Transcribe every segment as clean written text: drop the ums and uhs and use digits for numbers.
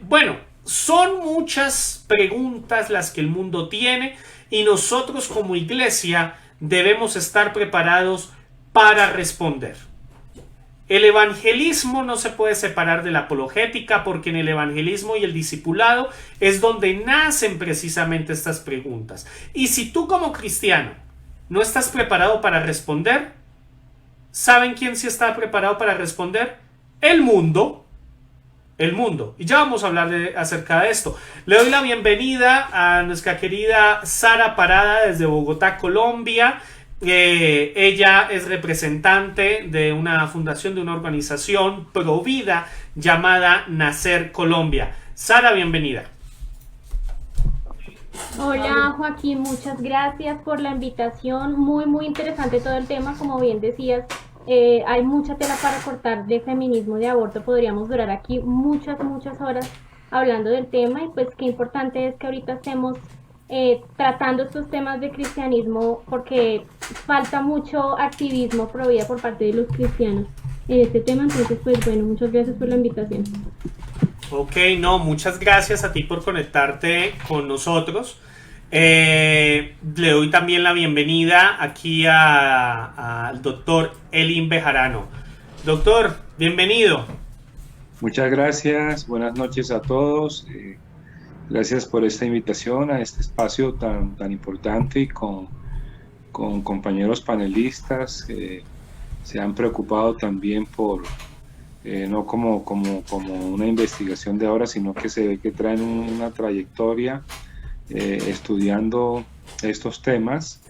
Bueno, son muchas preguntas las que el mundo tiene y nosotros como iglesia debemos estar preparados para responder. El evangelismo no se puede separar de la apologética, porque en el evangelismo y el discipulado es donde nacen precisamente estas preguntas. Y si tú como cristiano no estás preparado para responder, ¿saben quién sí está preparado para responder? El mundo. El mundo. Y ya vamos a hablar acerca de esto. Le doy la bienvenida a nuestra querida Sara Parada desde Bogotá, Colombia. Ella es representante de una fundación, de una organización pro vida llamada Nacer Colombia. Sara, bienvenida. Hola Joaquín, muchas gracias por la invitación. Muy interesante todo el tema, como bien decías. Hay mucha tela para cortar de feminismo, de aborto. Podríamos durar aquí muchas horas hablando del tema, y pues qué importante es que ahorita estemos tratando estos temas de cristianismo, porque falta mucho activismo pro vida por parte de los cristianos en este tema. Entonces, pues bueno, muchas gracias por la invitación. Ok, no, muchas gracias a ti por conectarte con nosotros. Le doy también la bienvenida aquí al doctor Elín Bejarano. Doctor, bienvenido. Muchas gracias, buenas noches a todos. Gracias por esta invitación a este espacio tan importante, y con compañeros panelistas que se han preocupado también por, no como una investigación de ahora, sino que se ve que traen una trayectoria estudiando estos temas,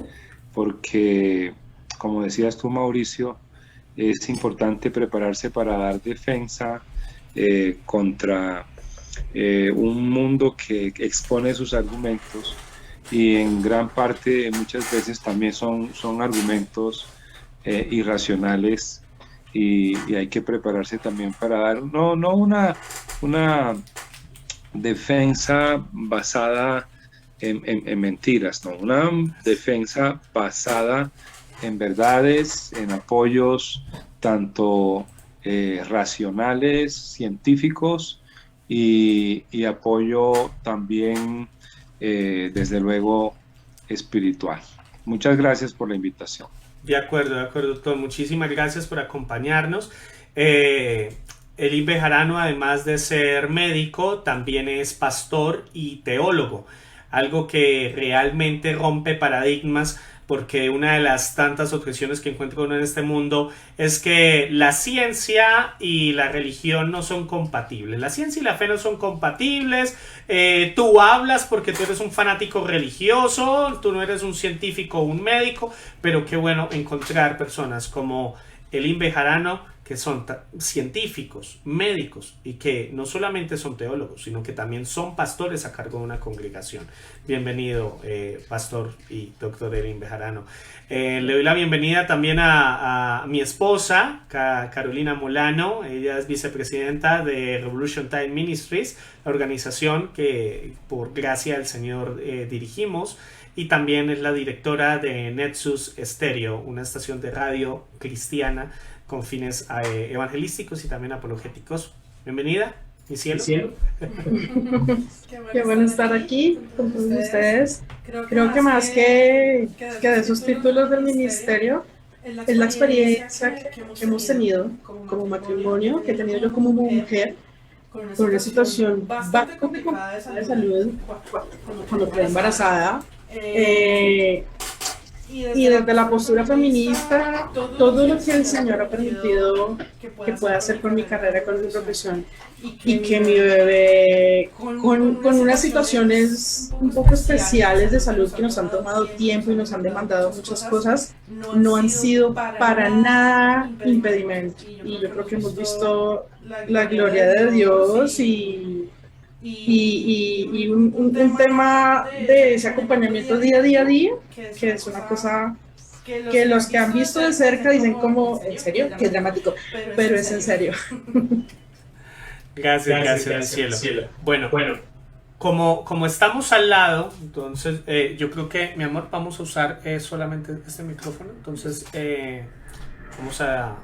porque, como decías tú, Mauricio, es importante prepararse para dar defensa contra un mundo que expone sus argumentos, y en gran parte muchas veces también son argumentos irracionales, y hay que prepararse también para dar no una defensa basada en mentiras, no, una defensa basada en verdades, en apoyos tanto racionales, científicos, y apoyo también, desde luego, espiritual. Muchas gracias por la invitación. De acuerdo, doctor. Muchísimas gracias por acompañarnos. Elín Bejarano, además de ser médico, también es pastor y teólogo, algo que realmente rompe paradigmas, porque una de las tantas objeciones que encuentra uno en este mundo es que la ciencia y la religión no son compatibles. La ciencia y la fe no son compatibles. Tú hablas porque tú eres un fanático religioso, tú no eres un científico o un médico, pero qué bueno encontrar personas como Elín Bejarano, que son científicos, médicos, y que no solamente son teólogos, sino que también son pastores a cargo de una congregación. Bienvenido, pastor y doctor Elín Bejarano. Le doy la bienvenida también a mi esposa, Carolina Molano. Ella es vicepresidenta de Revolution Time Ministries, la organización que por gracia del Señor dirigimos, y también es la directora de Nexus Stereo, una estación de radio cristiana con fines evangelísticos y también apologéticos. Bienvenida, mi cielo. Qué bueno estar aquí con todos ustedes. Creo que más que de esos títulos del ministerio, es la experiencia que hemos tenido como matrimonio, que he tenido yo como mujer, con una situación bastante complicada de salud cuando quedé embarazada. Y desde la postura feminista, todo lo que el Señor ha permitido que pueda hacer con mi carrera, con mi profesión, y que mi bebé, con unas situaciones un poco especiales de salud que nos han tomado tiempo y nos han demandado muchas cosas, no han sido para nada impedimento. Y yo creo que hemos visto la gloria de Dios, y un tema de ese acompañamiento día a día, que es una cosa que los que han visto de cerca dicen como, ¿en serio? Qué dramático, pero es en serio. Gracias, cielo. Bueno, como estamos al lado, entonces yo creo que, mi amor, vamos a usar solamente este micrófono. Entonces, Vamos a...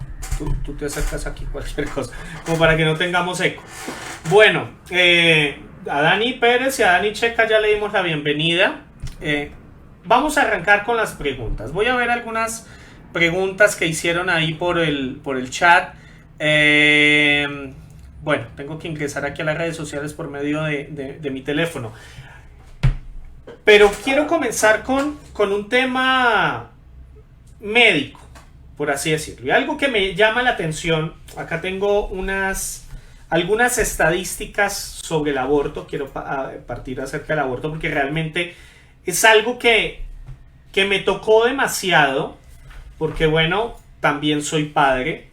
Tú te acercas aquí cualquier cosa, como para que no tengamos eco. Bueno, a Dani Pérez y a Dani Checa ya le dimos la bienvenida. Vamos a arrancar con las preguntas. Voy a ver algunas preguntas que hicieron ahí por el chat. Bueno, tengo que ingresar aquí a las redes sociales por medio de mi teléfono. Pero quiero comenzar con un tema médico, por así decirlo. Y algo que me llama la atención, acá tengo algunas estadísticas sobre el aborto. Quiero partir acerca del aborto porque realmente es algo que me tocó demasiado, porque bueno, también soy padre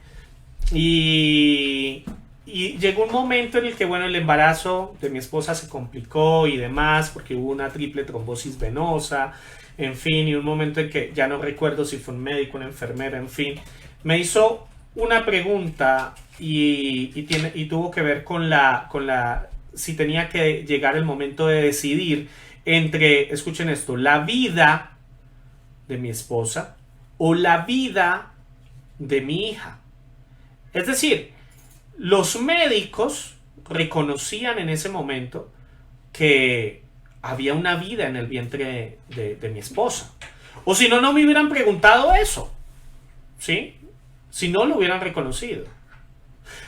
y llegó un momento en el que bueno, el embarazo de mi esposa se complicó y demás, porque hubo una triple trombosis venosa, en fin, y un momento en que ya no recuerdo si fue un médico, una enfermera, en fin, me hizo una pregunta y tuvo que ver con si tenía que llegar el momento de decidir entre, escuchen esto, la vida de mi esposa o la vida de mi hija. Es decir, los médicos reconocían en ese momento que había una vida en el vientre de mi esposa. O si no, no me hubieran preguntado eso, ¿sí? Si no, lo hubieran reconocido.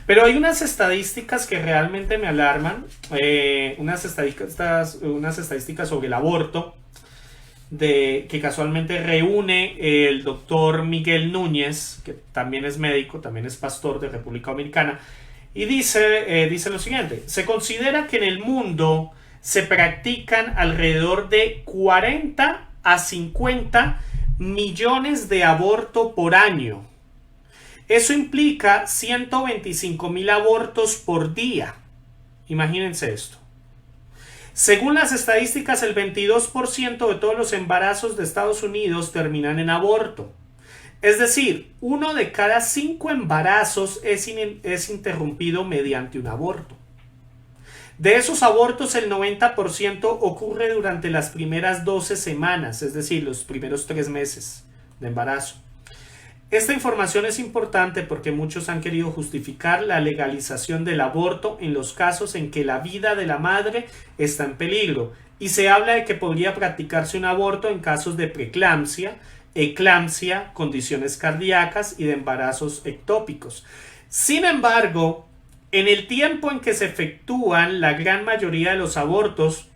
Pero hay unas estadísticas que realmente me alarman, unas estadísticas sobre el aborto, que casualmente reúne el doctor Miguel Núñez, que también es médico, también es pastor de República Dominicana, y dice lo siguiente: se considera que en el mundo se practican alrededor de 40 a 50 millones de abortos por año. Eso implica 125,000 abortos por día. Imagínense esto. Según las estadísticas, el 22% de todos los embarazos de Estados Unidos terminan en aborto. Es decir, 1 de cada 5 embarazos es interrumpido mediante un aborto. De esos abortos, el 90% ocurre durante las primeras 12 semanas, es decir, los primeros 3 meses de embarazo. Esta información es importante porque muchos han querido justificar la legalización del aborto en los casos en que la vida de la madre está en peligro, y se habla de que podría practicarse un aborto en casos de preeclampsia, eclampsia, condiciones cardíacas y de embarazos ectópicos. Sin embargo, en el tiempo en que se efectúan la gran mayoría de los abortos,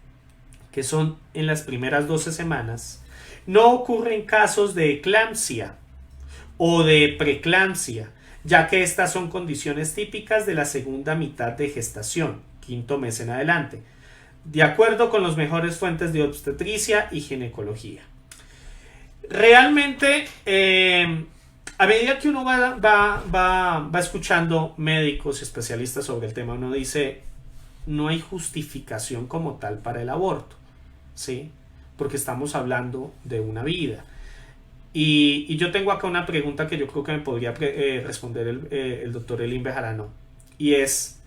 que son en las primeras 12 semanas, no ocurren casos de eclampsia o de preeclampsia, ya que estas son condiciones típicas de la segunda mitad de gestación, 5º mes en adelante, de acuerdo con las mejores fuentes de obstetricia y ginecología. Realmente, a medida que uno va escuchando médicos y especialistas sobre el tema, uno dice, no hay justificación como tal para el aborto, ¿sí? Porque estamos hablando de una vida. Y yo tengo acá una pregunta que yo creo que me podría responder el doctor Elín Bejarano, y es,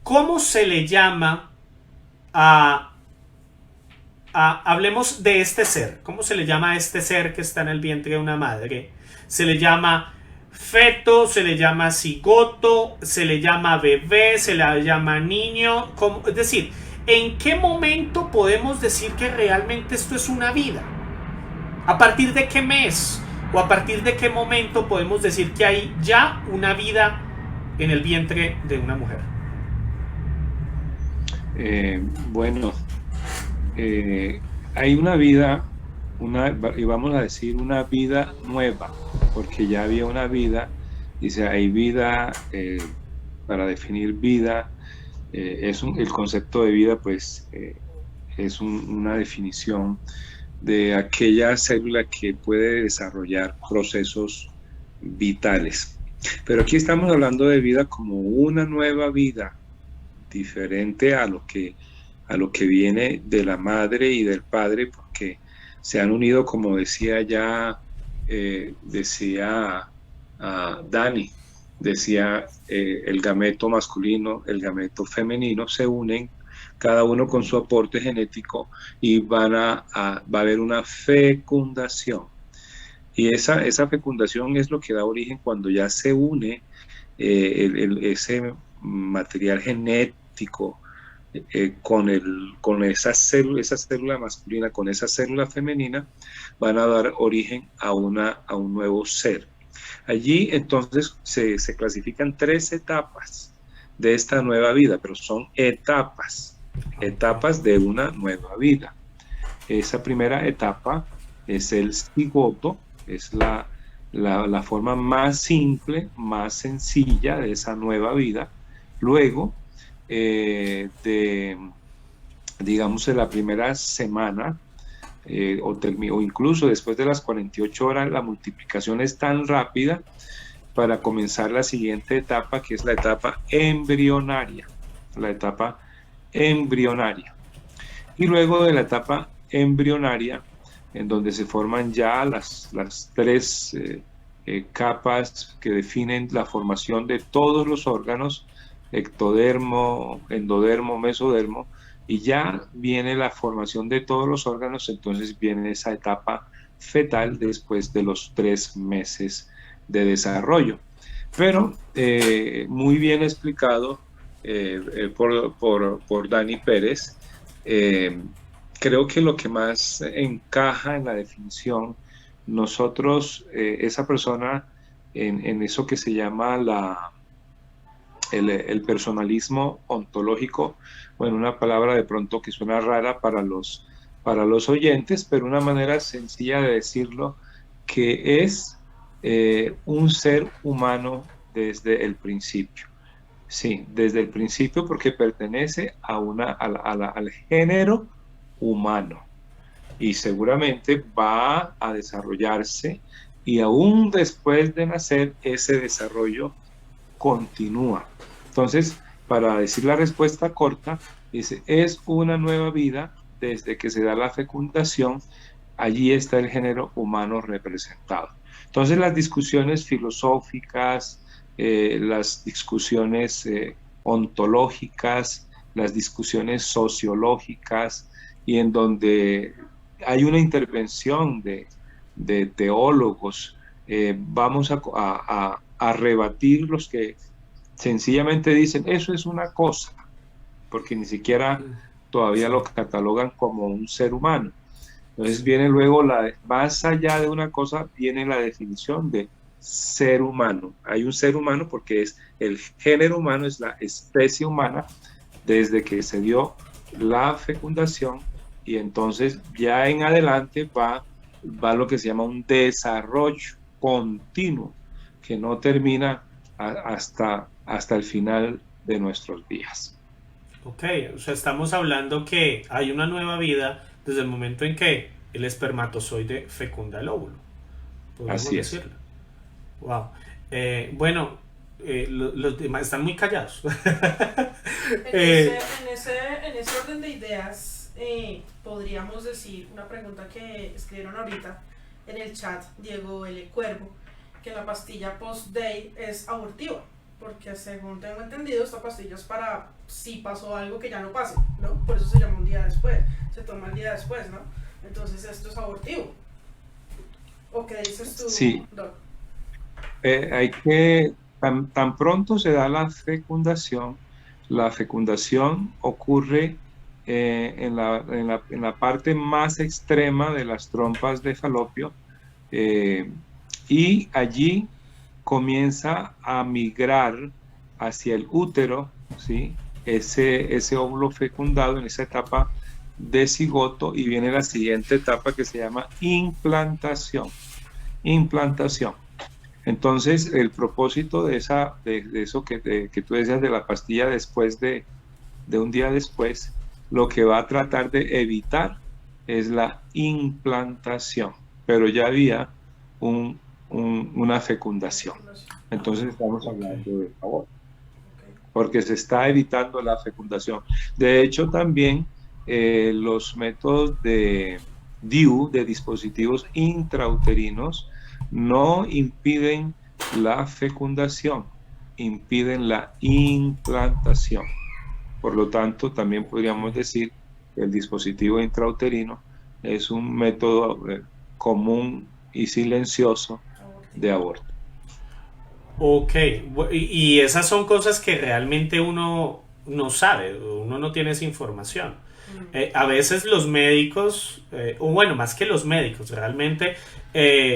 ¿cómo se le llama hablemos de este ser? ¿Cómo se le llama a este ser que está en el vientre de una madre? ¿Se le llama feto? ¿Se le llama cigoto? ¿Se le llama bebé? ¿Se le llama niño? Es decir, ¿en qué momento podemos decir que realmente esto es una vida? ¿A partir de qué mes o a partir de qué momento podemos decir que hay ya una vida en el vientre de una mujer? Hay una vida, y vamos a decir una vida nueva, porque ya había una vida. Dice, hay vida, para definir vida, el concepto de vida, pues, es una definición de aquella célula que puede desarrollar procesos vitales. Pero aquí estamos hablando de vida como una nueva vida, diferente a lo que viene de la madre y del padre, porque se han unido, como decía ya, decía Dani, decía el gameto masculino, el gameto femenino, se unen, cada uno con su aporte genético, y va a haber una fecundación. Y esa fecundación es lo que da origen cuando ya se une ese material genético con esa célula masculina, con esa célula femenina, van a dar origen a un nuevo ser. Allí entonces se clasifican 3 etapas de esta nueva vida, pero son etapas de una nueva vida. Esa primera etapa es el cigoto, es la forma más simple, más sencilla de esa nueva vida. Luego, digamos, de la primera semana, o incluso después de las 48 horas, la multiplicación es tan rápida para comenzar la siguiente etapa, que es la etapa embrionaria. Y luego de la etapa embrionaria, en donde se forman ya las 3 capas que definen la formación de todos los órganos, ectodermo, endodermo, mesodermo, y ya viene la formación de todos los órganos. Entonces viene esa etapa fetal después de los 3 meses de desarrollo. Pero muy bien explicado por Dani Pérez. Creo que lo que más encaja en la definición, nosotros, esa persona, en eso que se llama el personalismo ontológico, bueno, una palabra de pronto que suena rara para los oyentes, pero una manera sencilla de decirlo, que es un ser humano desde el principio. Sí, desde el principio, porque pertenece al género humano, y seguramente va a desarrollarse, y aún después de nacer ese desarrollo continúa. Entonces, para decir la respuesta corta, dice, es una nueva vida desde que se da la fecundación. Allí está el género humano representado. Entonces, las discusiones filosóficas, las discusiones ontológicas, las discusiones sociológicas, y en donde hay una intervención de teólogos, vamos a rebatir los que sencillamente dicen, eso es una cosa, porque ni siquiera todavía lo catalogan como un ser humano. Entonces viene luego, más allá de una cosa, viene la definición de ser humano. Hay un ser humano porque es el género humano, es la especie humana, desde que se dio la fecundación, y entonces ya en adelante va lo que se llama un desarrollo continuo, que no termina hasta el final de nuestros días. Ok, o sea, estamos hablando que hay una nueva vida desde el momento en que el espermatozoide fecunda el óvulo. Podemos decirlo. Wow. Bueno, los demás están muy callados. En ese orden de ideas, podríamos decir una pregunta que escribieron ahorita en el chat, Diego L. Cuervo, que la pastilla post-day es abortiva, porque según tengo entendido, esta pastilla es para si pasó algo que ya no pase, ¿no? Por eso se llama un día después, se toma el día después, ¿no? Entonces esto es abortivo. ¿O qué dices tú, sí. Doc? Hay que, tan pronto se da la fecundación ocurre en la parte más extrema de las trompas de Falopio, y allí comienza a migrar hacia el útero, ¿sí? ese óvulo fecundado en esa etapa de cigoto, y viene la siguiente etapa que se llama implantación. Entonces, el propósito de eso que tú decías de la pastilla después de un día después, lo que va a tratar de evitar es la implantación, pero ya había una fecundación. Entonces estamos hablando de aborto, porque se está evitando la fecundación. De hecho, también los métodos de DIU, de dispositivos intrauterinos, no impiden la fecundación, impiden la implantación. Por lo tanto, también podríamos decir que el dispositivo intrauterino es un método común y silencioso de aborto. Ok, y esas son cosas que realmente uno no sabe, uno no tiene esa información. A veces los médicos, o bueno, más que los médicos, realmente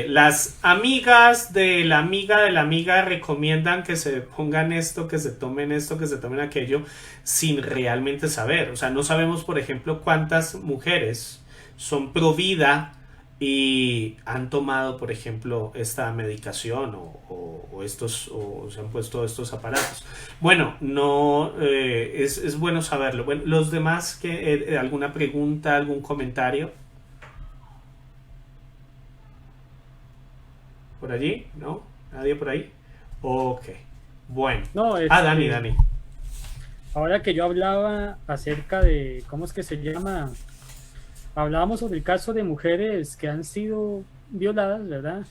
las amigas de la amiga recomiendan que se pongan esto, que se tomen esto, que se tomen aquello, sin realmente saber. O sea, no sabemos, por ejemplo, cuántas mujeres son pro vida y han tomado, por ejemplo, esta medicación o estos, o se han puesto estos aparatos. Bueno, no es bueno saberlo. Bueno, los demás, que ¿alguna pregunta, algún comentario? ¿Por allí? ¿No? ¿Nadie por ahí? Ok. Bueno. No, Dani. Ahora que yo hablaba acerca de, ¿cómo es que se llama? Hablábamos sobre el caso de mujeres que han sido violadas, ¿verdad?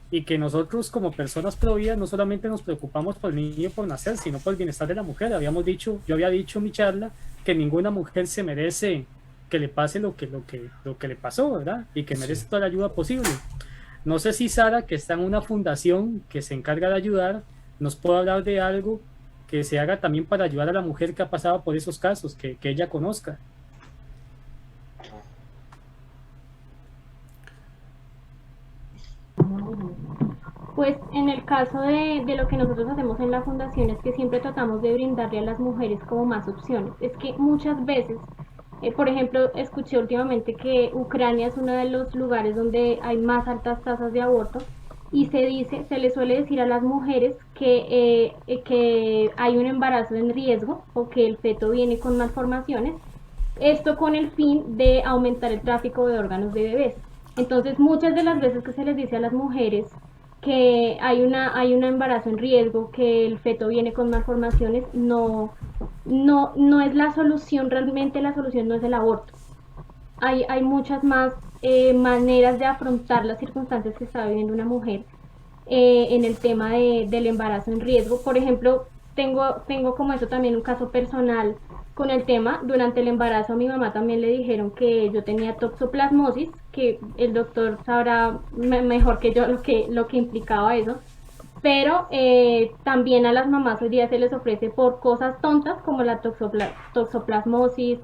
Y que nosotros como personas pro vida no solamente nos preocupamos por el niño por nacer, sino por el bienestar de la mujer. Yo había dicho en mi charla que ninguna mujer se merece que le pase lo que le pasó, ¿verdad? Y que merece toda la ayuda posible. No sé si Sara, que está en una fundación que se encarga de ayudar, nos puede hablar de algo que se haga también para ayudar a la mujer que ha pasado por esos casos, que ella conozca. Pues en el caso de lo que nosotros hacemos en la fundación es que siempre tratamos de brindarle a las mujeres como más opciones. Es que muchas veces, por ejemplo, escuché últimamente que Ucrania es uno de los lugares donde hay más altas tasas de aborto y se le suele decir a las mujeres que hay un embarazo en riesgo o que el feto viene con malformaciones, esto con el fin de aumentar el tráfico de órganos de bebés. Entonces, muchas de las veces que se les dice a las mujeres que hay un embarazo en riesgo, que el feto viene con malformaciones, no es la solución. Realmente la solución no es el aborto. Hay muchas más maneras de afrontar las circunstancias que está viviendo una mujer en el tema del embarazo en riesgo. Por ejemplo, tengo como eso también un caso personal con el tema. Durante el embarazo a mi mamá también le dijeron que yo tenía toxoplasmosis, que el doctor sabrá mejor que yo lo que implicaba eso, pero también a las mamás hoy día se les ofrece por cosas tontas como la toxoplasmosis,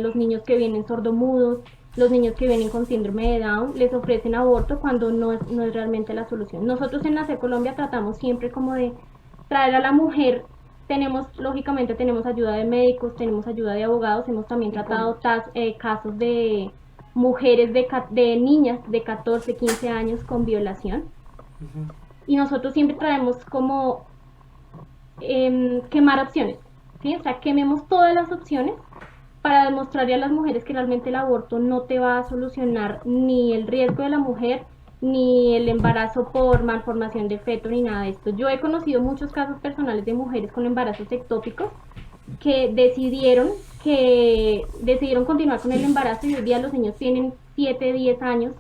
los niños que vienen sordomudos, los niños que vienen con síndrome de Down, les ofrecen aborto cuando no es realmente la solución. Nosotros en Nacer Colombia tratamos siempre como de traer a la mujer. Lógicamente tenemos ayuda de médicos, tenemos ayuda de abogados, hemos también tratado casos de mujeres, de niñas de 14, 15 años con violación. Y nosotros siempre traemos como quemar opciones, ¿sí? O sea, quememos todas las opciones para demostrarle a las mujeres que realmente el aborto no te va a solucionar ni el riesgo de la mujer, ni el embarazo por malformación de feto, ni nada de esto. Yo he conocido muchos casos personales de mujeres con embarazos ectópicos que decidieron continuar con el embarazo y hoy día los niños tienen 7, 10 años.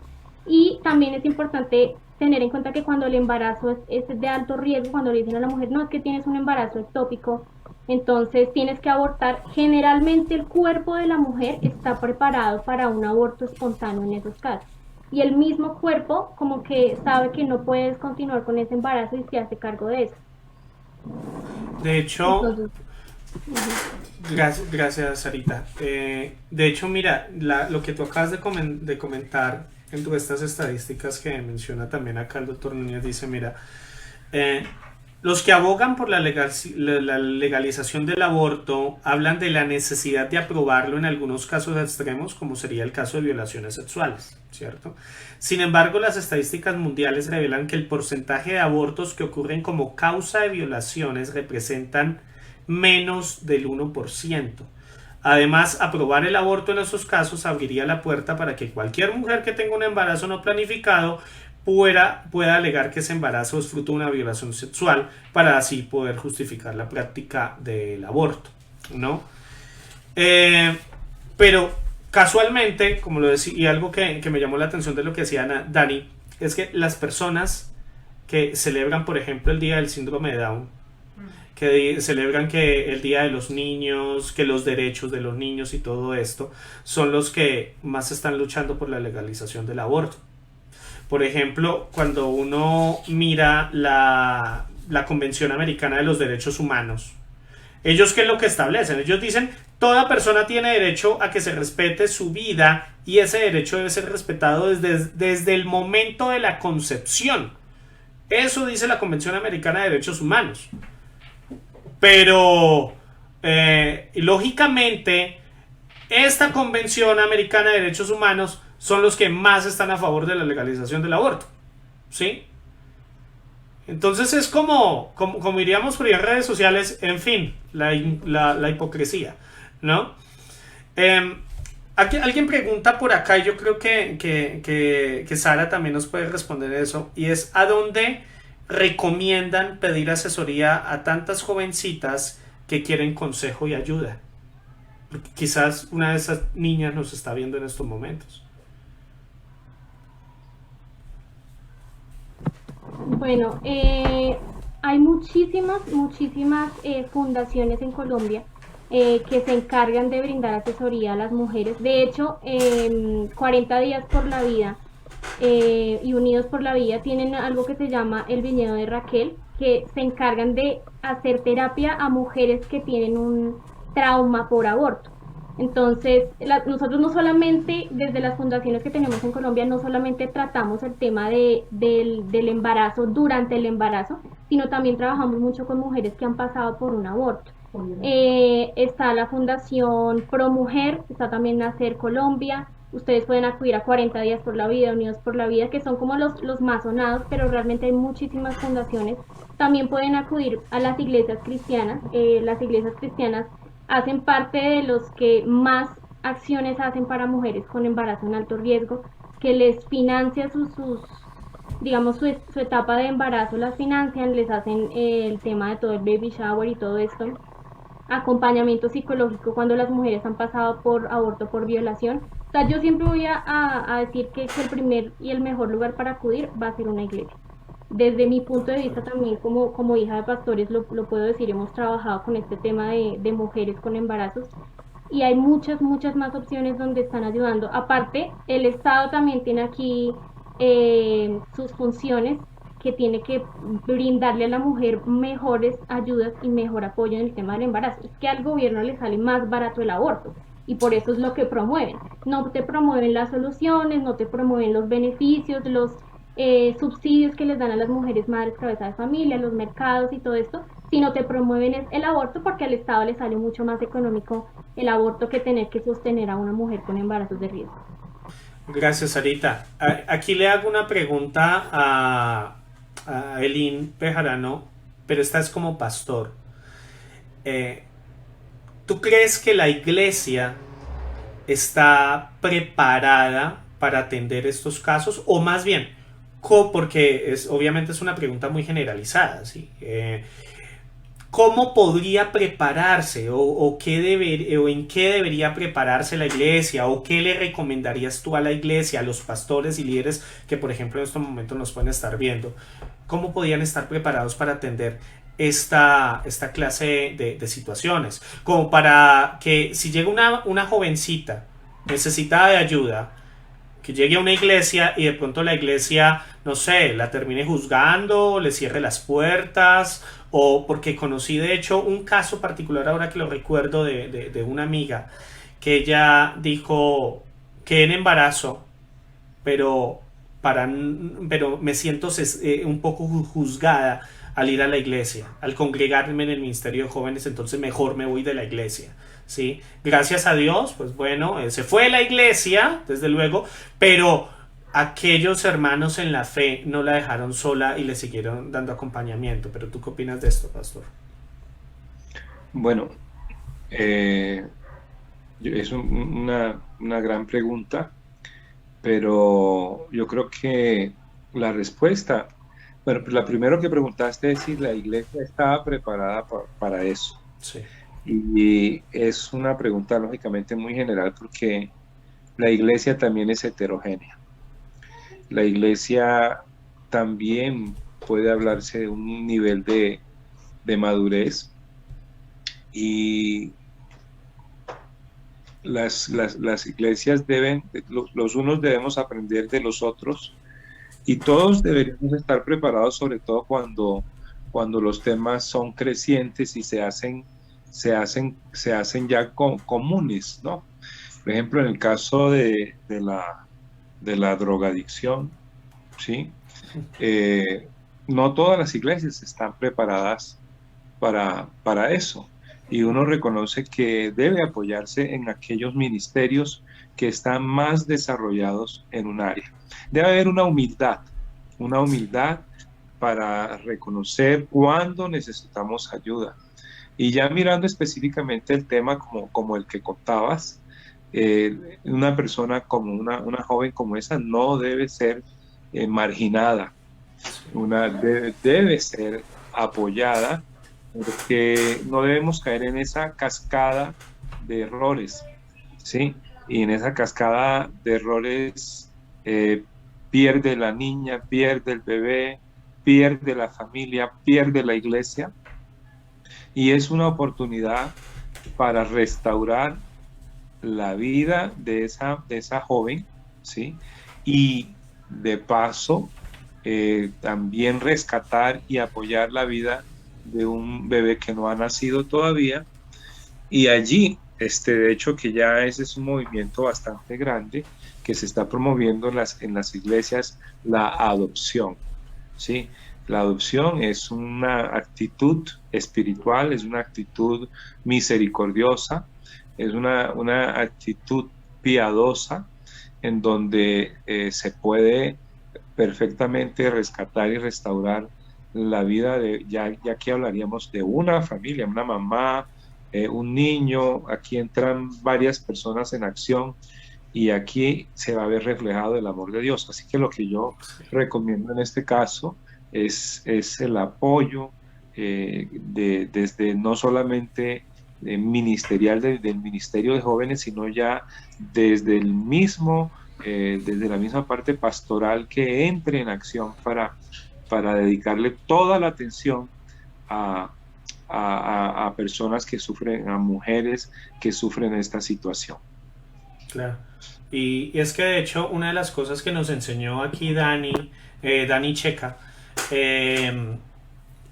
Y también es importante tener en cuenta que cuando el embarazo es de alto riesgo, cuando le dicen a la mujer, no, es que tienes un embarazo ectópico, entonces tienes que abortar, generalmente el cuerpo de la mujer está preparado para un aborto espontáneo en esos casos. Y el mismo cuerpo como que sabe que no puedes continuar con ese embarazo y se hace cargo de eso. De hecho, Entonces, gracias Sarita. De hecho, mira, lo que tú acabas de comentar entre estas estadísticas que menciona también acá el doctor Núñez, dice, mira, los que abogan por la legalización del aborto hablan de la necesidad de aprobarlo en algunos casos extremos, como sería el caso de violaciones sexuales, ¿cierto? Sin embargo, las estadísticas mundiales revelan que el porcentaje de abortos que ocurren como causa de violaciones representan menos del 1%. Además, aprobar el aborto en esos casos abriría la puerta para que cualquier mujer que tenga un embarazo no planificado pueda alegar que ese embarazo es fruto de una violación sexual para así poder justificar la práctica del aborto, ¿no? Pero casualmente, como lo decía, y algo que me llamó la atención de lo que decía Dani, es que las personas que celebran, por ejemplo, el Día del Síndrome de Down, que celebran que el Día de los Niños, que los derechos de los niños y todo esto, son los que más están luchando por la legalización del aborto. Por ejemplo, cuando uno mira la Convención Americana de los Derechos Humanos, ellos ¿qué es lo que establecen? Ellos dicen, toda persona tiene derecho a que se respete su vida y ese derecho debe ser respetado desde el momento de la concepción. Eso dice la Convención Americana de Derechos Humanos. Pero, lógicamente, esta Convención Americana de Derechos Humanos son los que más están a favor de la legalización del aborto, ¿sí? Entonces es como diríamos por ahí en redes sociales, en fin, la hipocresía, ¿no? Alguien pregunta por acá, y yo creo que Sara también nos puede responder eso, y es ¿a dónde recomiendan pedir asesoría a tantas jovencitas que quieren consejo y ayuda? Porque quizás una de esas niñas nos está viendo en estos momentos. Bueno, hay muchísimas fundaciones en Colombia que se encargan de brindar asesoría a las mujeres. De hecho, 40 días por la vida y Unidos por la Vida tienen algo que se llama el viñedo de Raquel, que se encargan de hacer terapia a mujeres que tienen un trauma por aborto. Entonces, nosotros no solamente, desde las fundaciones que tenemos en Colombia, no solamente tratamos el tema del embarazo durante el embarazo, sino también trabajamos mucho con mujeres que han pasado por un aborto. Está la Fundación Pro Mujer, está también Nacer Colombia. Ustedes pueden acudir a 40 días por la vida, Unidos por la Vida, que son como los más sonados, pero realmente hay muchísimas fundaciones. También pueden acudir a las iglesias cristianas. Las iglesias cristianas hacen parte de los que más acciones hacen para mujeres con embarazo en alto riesgo, que les financia digamos, su etapa de embarazo, las financian, les hacen el tema de todo el baby shower y todo esto, acompañamiento psicológico cuando las mujeres han pasado por aborto, por violación. O sea, yo siempre voy a decir que el primer y el mejor lugar para acudir va a ser una iglesia. Desde mi punto de vista también como hija de pastores lo puedo decir, hemos trabajado con este tema de mujeres con embarazos y hay muchas más opciones donde están ayudando. Aparte, el Estado también tiene aquí sus funciones, que tiene que brindarle a la mujer mejores ayudas y mejor apoyo en el tema del embarazo. Es que al gobierno le sale más barato el aborto y por eso es lo que promueven. No te promueven las soluciones, no te promueven los beneficios, los subsidios que les dan a las mujeres madres cabeza de familia, los mercados y todo esto, sino te promueven el aborto porque al Estado le sale mucho más económico el aborto que tener que sostener a una mujer con embarazos de riesgo. Gracias, Sarita. Aquí le hago una pregunta a Elin Bejarano, pero esta es como pastor. ¿Tú crees que la iglesia está preparada para atender estos casos? O más bien, porque obviamente es una pregunta muy generalizada, ¿sí? ¿Cómo podría prepararse o en qué debería prepararse la iglesia? ¿O qué le recomendarías tú a la iglesia, a los pastores y líderes que, por ejemplo, en estos momentos nos pueden estar viendo? ¿Cómo podían estar preparados para atender esta clase de situaciones? Como para que si llega una jovencita necesitada de ayuda, que llegue a una iglesia y de pronto la iglesia, no sé, la termine juzgando, le cierre las puertas, o porque conocí de hecho un caso particular ahora que lo recuerdo de una amiga, que ella dijo que en embarazo, pero me siento un poco juzgada al ir a la iglesia, al congregarme en el ministerio de jóvenes, entonces mejor me voy de la iglesia. ¿Sí? Gracias a Dios, pues bueno, se fue a la iglesia, desde luego, pero aquellos hermanos en la fe no la dejaron sola y le siguieron dando acompañamiento. Pero ¿tú qué opinas de esto, pastor? Bueno, es una gran pregunta, pero yo creo que la respuesta, bueno, la primero que preguntaste es si la iglesia estaba preparada para eso. Sí. Y es una pregunta lógicamente muy general porque la iglesia también es heterogénea. La iglesia también puede hablarse de un nivel de madurez y las iglesias los unos debemos aprender de los otros Y todos deberíamos estar preparados, sobre todo cuando los temas son crecientes y se hacen ya comunes, ¿no? Por ejemplo, en el caso de la drogadicción, ¿sí? No todas las iglesias están preparadas para eso. Y uno reconoce que debe apoyarse en aquellos ministerios que están más desarrollados en un área. Debe haber una humildad para reconocer cuándo necesitamos ayuda. Y ya mirando específicamente el tema como el que contabas, una persona como una joven como esa no debe ser marginada, debe ser apoyada, porque no debemos caer en esa cascada de errores, ¿sí? Y en esa cascada de errores pierde la niña, pierde el bebé, pierde la familia, pierde la iglesia, y es una oportunidad para restaurar la vida de esa joven, ¿sí? Y de paso también rescatar y apoyar la vida de un bebé que no ha nacido todavía. Y allí, de hecho, que ya ese es un movimiento bastante grande que se está promoviendo en las iglesias, la adopción, ¿sí? La adopción es una actitud espiritual, es una actitud misericordiosa, es una actitud piadosa en donde se puede perfectamente rescatar y restaurar la vida ya que hablaríamos de una familia, una mamá, un niño. Aquí entran varias personas en acción y aquí se va a ver reflejado el amor de Dios. Así que lo que yo recomiendo en este caso es el apoyo desde no solamente ministerial del Ministerio de Jóvenes, sino ya desde desde la misma parte pastoral, que entre en acción para dedicarle toda la atención a personas que sufren, a mujeres que sufren esta situación. Claro. Y es que de hecho una de las cosas que nos enseñó aquí Dani Checa,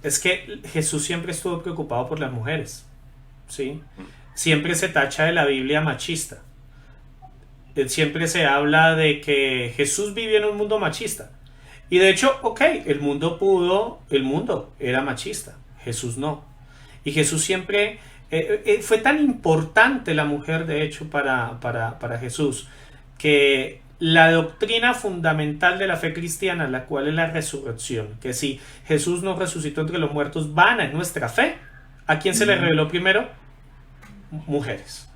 es que Jesús siempre estuvo preocupado por las mujeres, ¿sí? Siempre se tacha de la Biblia machista. Siempre se habla de que Jesús vivió en un mundo machista. Y de hecho, el mundo era machista, Jesús no. Y Jesús siempre, fue tan importante la mujer, de hecho, para Jesús, que la doctrina fundamental de la fe cristiana, la cual es la resurrección, que si Jesús no resucitó entre los muertos, vana es nuestra fe. ¿A quién se le reveló primero? Mujeres.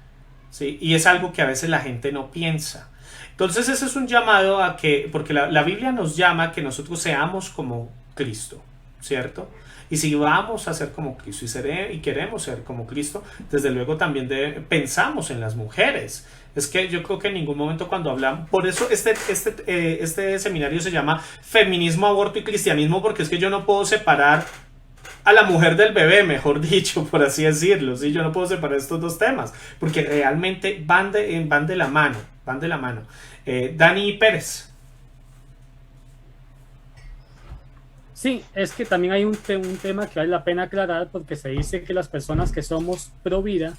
¿Sí? Y es algo que a veces la gente no piensa. Entonces ese es un llamado a que, porque la Biblia nos llama a que nosotros seamos como Cristo, ¿cierto? Y si vamos a ser como Cristo y queremos ser como Cristo, desde luego también pensamos en las mujeres. Es que yo creo que en ningún momento cuando hablamos, por eso este seminario se llama Feminismo, Aborto y Cristianismo, porque es que yo no puedo separar a la mujer del bebé, mejor dicho, por así decirlo, ¿sí? Yo no puedo separar estos dos temas, porque realmente van de la mano. Dani Pérez. Sí, es que también hay un tema que vale la pena aclarar, porque se dice que las personas que somos pro vida,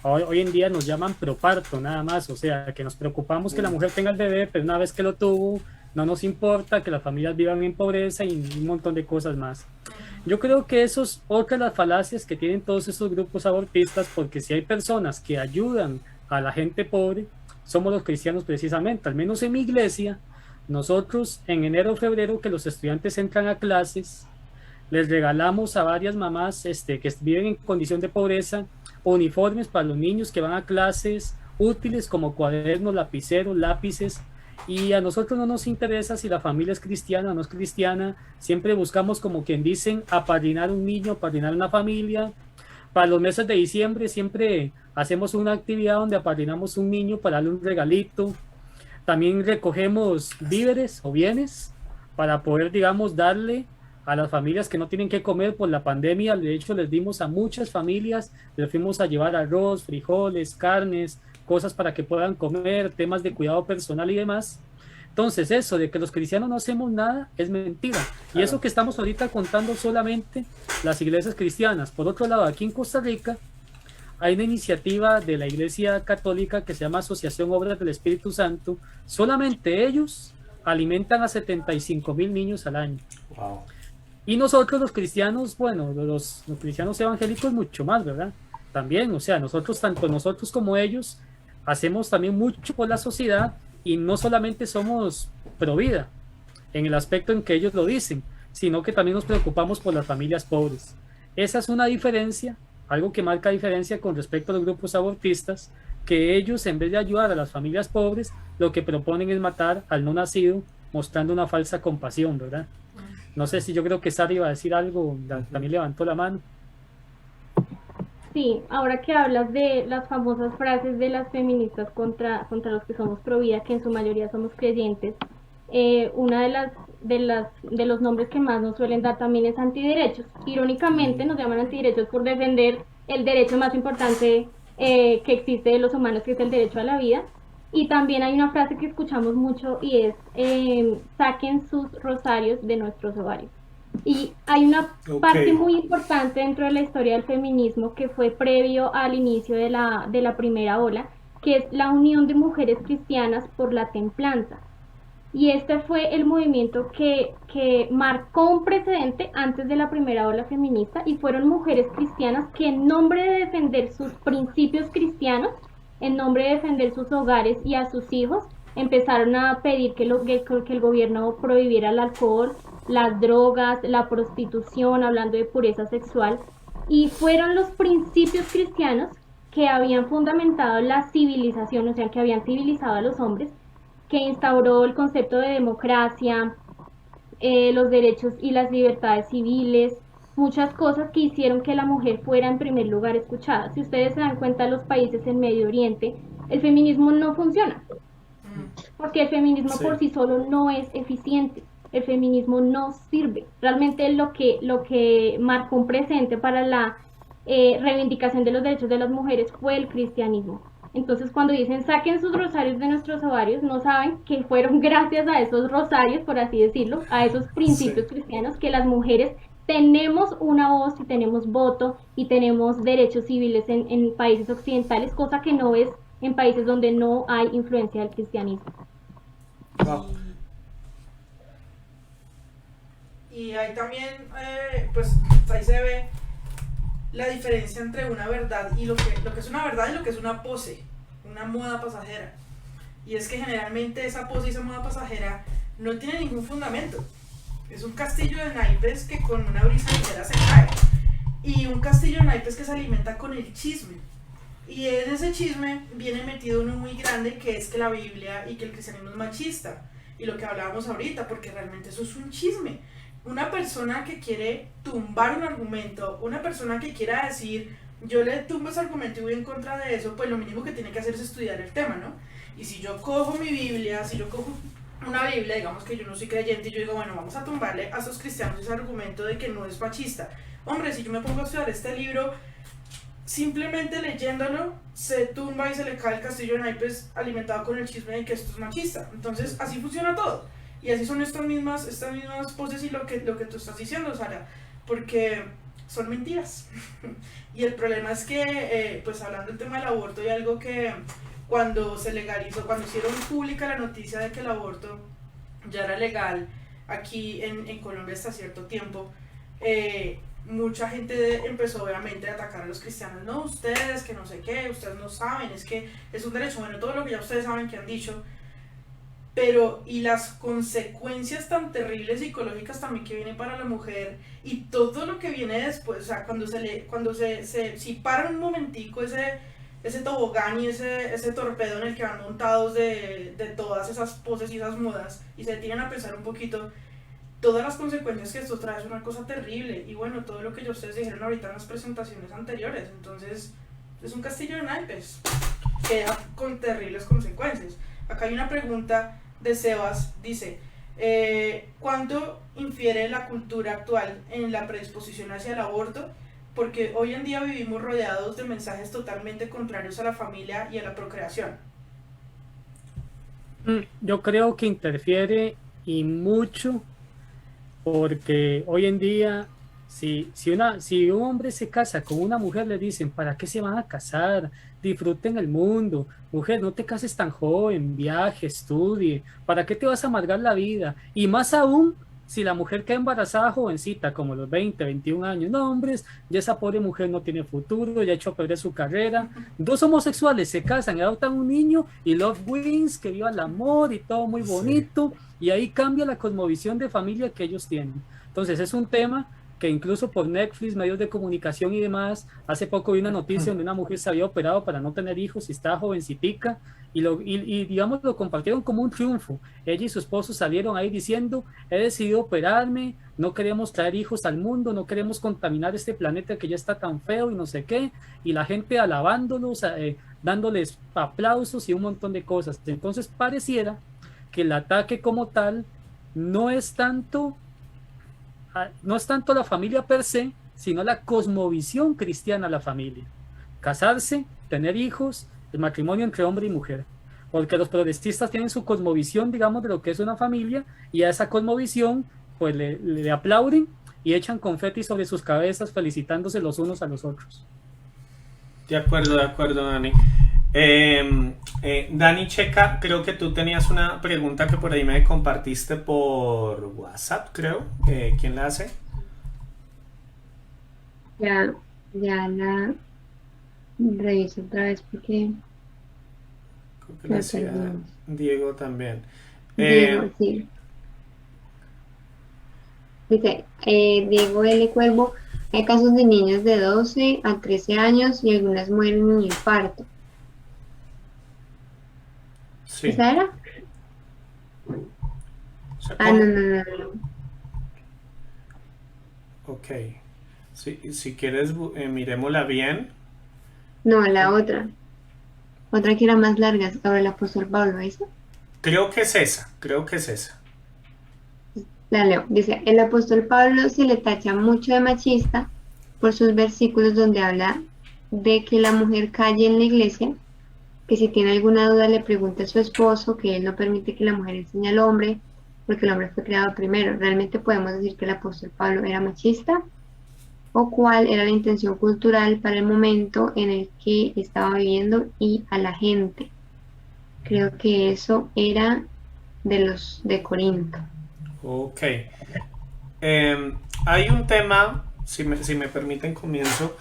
hoy en día nos llaman pro parto nada más, o sea, que nos preocupamos que la mujer tenga el bebé, pero una vez que lo tuvo, no nos importa que las familias vivan en pobreza y un montón de cosas más. Yo creo que eso es otra de las falacias que tienen todos estos grupos abortistas, porque si hay personas que ayudan a la gente pobre, somos los cristianos precisamente. Al menos en mi iglesia, nosotros en enero o febrero que los estudiantes entran a clases, les regalamos a varias mamás que viven en condición de pobreza uniformes para los niños que van a clases, útiles como cuadernos, lapiceros, lápices. Y a nosotros no nos interesa si la familia es cristiana o no es cristiana. Siempre buscamos, como quien dicen, apadrinar un niño, apadrinar una familia. Para los meses de diciembre siempre hacemos una actividad donde apadrinamos un niño para darle un regalito. También recogemos víveres o bienes para poder, digamos, darle a las familias que no tienen que comer por la pandemia. De hecho, les dimos a muchas familias, les fuimos a llevar arroz, frijoles, carnes, cosas para que puedan comer, temas de cuidado personal y demás. Entonces, eso de que los cristianos no hacemos nada es mentira. Y eso que estamos ahorita contando solamente las iglesias cristianas. Por otro lado, aquí en Costa Rica hay una iniciativa de la Iglesia Católica que se llama Asociación Obras del Espíritu Santo. Solamente ellos alimentan a 75,000 niños al año. Wow. Y nosotros los cristianos, bueno, los cristianos evangélicos mucho más, ¿verdad? También, o sea, nosotros, tanto nosotros como ellos, hacemos también mucho por la sociedad y no solamente somos pro vida, en el aspecto en que ellos lo dicen, sino que también nos preocupamos por las familias pobres. Esa es una diferencia, algo que marca diferencia con respecto a los grupos abortistas, que ellos en vez de ayudar a las familias pobres, lo que proponen es matar al no nacido, mostrando una falsa compasión, ¿verdad? No sé si yo creo que Sara iba a decir algo, también levantó la mano. Sí, ahora que hablas de las famosas frases de las feministas contra los que somos pro vida, que en su mayoría somos creyentes, una de los nombres que más nos suelen dar también es antiderechos. Irónicamente nos llaman antiderechos por defender el derecho más importante que existe de los humanos, que es el derecho a la vida. Y también hay una frase que escuchamos mucho y es saquen sus rosarios de nuestros ovarios. Y hay una parte muy importante dentro de la historia del feminismo que fue previo al inicio de la primera ola, que es la unión de mujeres cristianas por la templanza. Y este fue el movimiento que marcó un precedente antes de la primera ola feminista, y fueron mujeres cristianas que en nombre de defender sus principios cristianos, en nombre de defender sus hogares y a sus hijos, empezaron a pedir que el gobierno prohibiera el alcohol, las drogas, la prostitución, hablando de pureza sexual, y fueron los principios cristianos que habían fundamentado la civilización, o sea, que habían civilizado a los hombres, que instauró el concepto de democracia, los derechos y las libertades civiles, muchas cosas que hicieron que la mujer fuera en primer lugar escuchada. Si ustedes se dan cuenta, en los países en Medio Oriente, el feminismo no funciona, porque el feminismo por sí solo no es eficiente. El feminismo no sirve. Realmente lo que marcó un precedente para la reivindicación de los derechos de las mujeres fue el cristianismo. Entonces, cuando dicen saquen sus rosarios de nuestros ovarios, no saben que fueron gracias a esos rosarios, por así decirlo, a esos principios cristianos, que las mujeres tenemos una voz y tenemos voto y tenemos derechos civiles en países occidentales, cosa que no es en países donde no hay influencia del cristianismo. Wow. Y ahí también, pues ahí se ve la diferencia entre una verdad y lo que es una verdad y lo que es una pose, una moda pasajera. Y es que generalmente esa pose y esa moda pasajera no tiene ningún fundamento. Es un castillo de naipes que con una brisa ligera se cae. Y un castillo de naipes que se alimenta con el chisme. Y en ese chisme viene metido uno muy grande, que es que la Biblia y que el cristianismo es machista. Y lo que hablábamos ahorita, porque realmente eso es un chisme. Una persona que quiere tumbar un argumento, una persona que quiera decir, yo le tumbo ese argumento y voy en contra de eso, pues lo mínimo que tiene que hacer es estudiar el tema, ¿no? Y si yo cojo mi Biblia, si yo cojo una Biblia, digamos que yo no soy creyente, y yo digo, bueno, vamos a tumbarle a esos cristianos ese argumento de que no es machista. Hombre, si yo me pongo a estudiar este libro, simplemente leyéndolo, se tumba y se le cae el castillo de naipes alimentado con el chisme de que esto es machista. Entonces, así funciona todo. Y así son estas mismas poses y lo que tú estás diciendo, Sara, porque son mentiras. Y el problema es que, pues hablando del tema del aborto, hay algo que cuando se legalizó, cuando hicieron pública la noticia de que el aborto ya era legal aquí en Colombia hasta cierto tiempo, mucha gente empezó obviamente a atacar a los cristianos. No, ustedes, que no sé qué, ustedes no saben, es que es un derecho, bueno, todo lo que ya ustedes saben que han dicho. Pero, y las consecuencias tan terribles psicológicas también que vienen para la mujer, y todo lo que viene después, o sea, cuando si paran un momentico ese tobogán y ese torpedo en el que van montados de todas esas poses y esas modas, y se detienen a pensar un poquito, todas las consecuencias que esto trae es una cosa terrible. Y bueno, todo lo que ya ustedes dijeron ahorita en las presentaciones anteriores, entonces es un castillo de naipes, queda con terribles consecuencias. Acá hay una pregunta de Sebas, dice, ¿cuánto infiere la cultura actual en la predisposición hacia el aborto? Porque hoy en día vivimos rodeados de mensajes totalmente contrarios a la familia y a la procreación. Yo creo que interfiere y mucho porque hoy en día, si un hombre se casa con una mujer, le dicen, ¿para qué se van a casar? Disfruten el mundo. Mujer, no te cases tan joven, viaje, estudie. ¿Para qué te vas a amargar la vida? Y más aún, si la mujer queda embarazada jovencita, como los 20, 21 años, no, hombres, ya esa pobre mujer no tiene futuro, ya ha hecho a perder su carrera. Dos homosexuales se casan y adoptan un niño y love wins, que viva el amor y todo muy bonito. Sí. Y ahí cambia la cosmovisión de familia que ellos tienen. Entonces es un tema que incluso por Netflix, medios de comunicación y demás, hace poco vi una noticia donde una mujer se había operado para no tener hijos y estaba jovencitica y digamos lo compartieron como un triunfo. Ella y su esposo salieron ahí diciendo, he decidido operarme, no queremos traer hijos al mundo, no queremos contaminar este planeta que ya está tan feo y no sé qué, y la gente alabándolos, dándoles aplausos y un montón de cosas. Entonces pareciera que el ataque como tal no es tanto la familia per se, sino la cosmovisión cristiana a la familia. Casarse, tener hijos, el matrimonio entre hombre y mujer. Porque los progresistas tienen su cosmovisión, digamos, de lo que es una familia, y a esa cosmovisión pues le aplauden y echan confeti sobre sus cabezas felicitándose los unos a los otros. De acuerdo, Dani. Dani Checa, creo que tú tenías una pregunta que por ahí me compartiste por WhatsApp, creo. ¿Quién la hace? Ya la reviso otra vez porque... Creo que la hacía Diego también. Diego, sí. Dice, Diego L. Cuervo, hay casos de niños de 12 a 13 años y algunas mueren en un infarto. Sí. ¿Esa era? O sea, no. Ok. Si quieres, miremosla bien. No, la otra. Otra que era más larga, sobre el apóstol Pablo, ¿esa? Creo que es esa. La leo. Dice, el apóstol Pablo se le tacha mucho de machista por sus versículos donde habla de que la mujer calle en la iglesia, que si tiene alguna duda le pregunte a su esposo, que él no permite que la mujer enseñe al hombre, porque el hombre fue creado primero. ¿Realmente podemos decir que el apóstol Pablo era machista? ¿O cuál era la intención cultural para el momento en el que estaba viviendo y a la gente? Creo que eso era de los de Corinto. Ok. Hay un tema, si me permiten comienzo.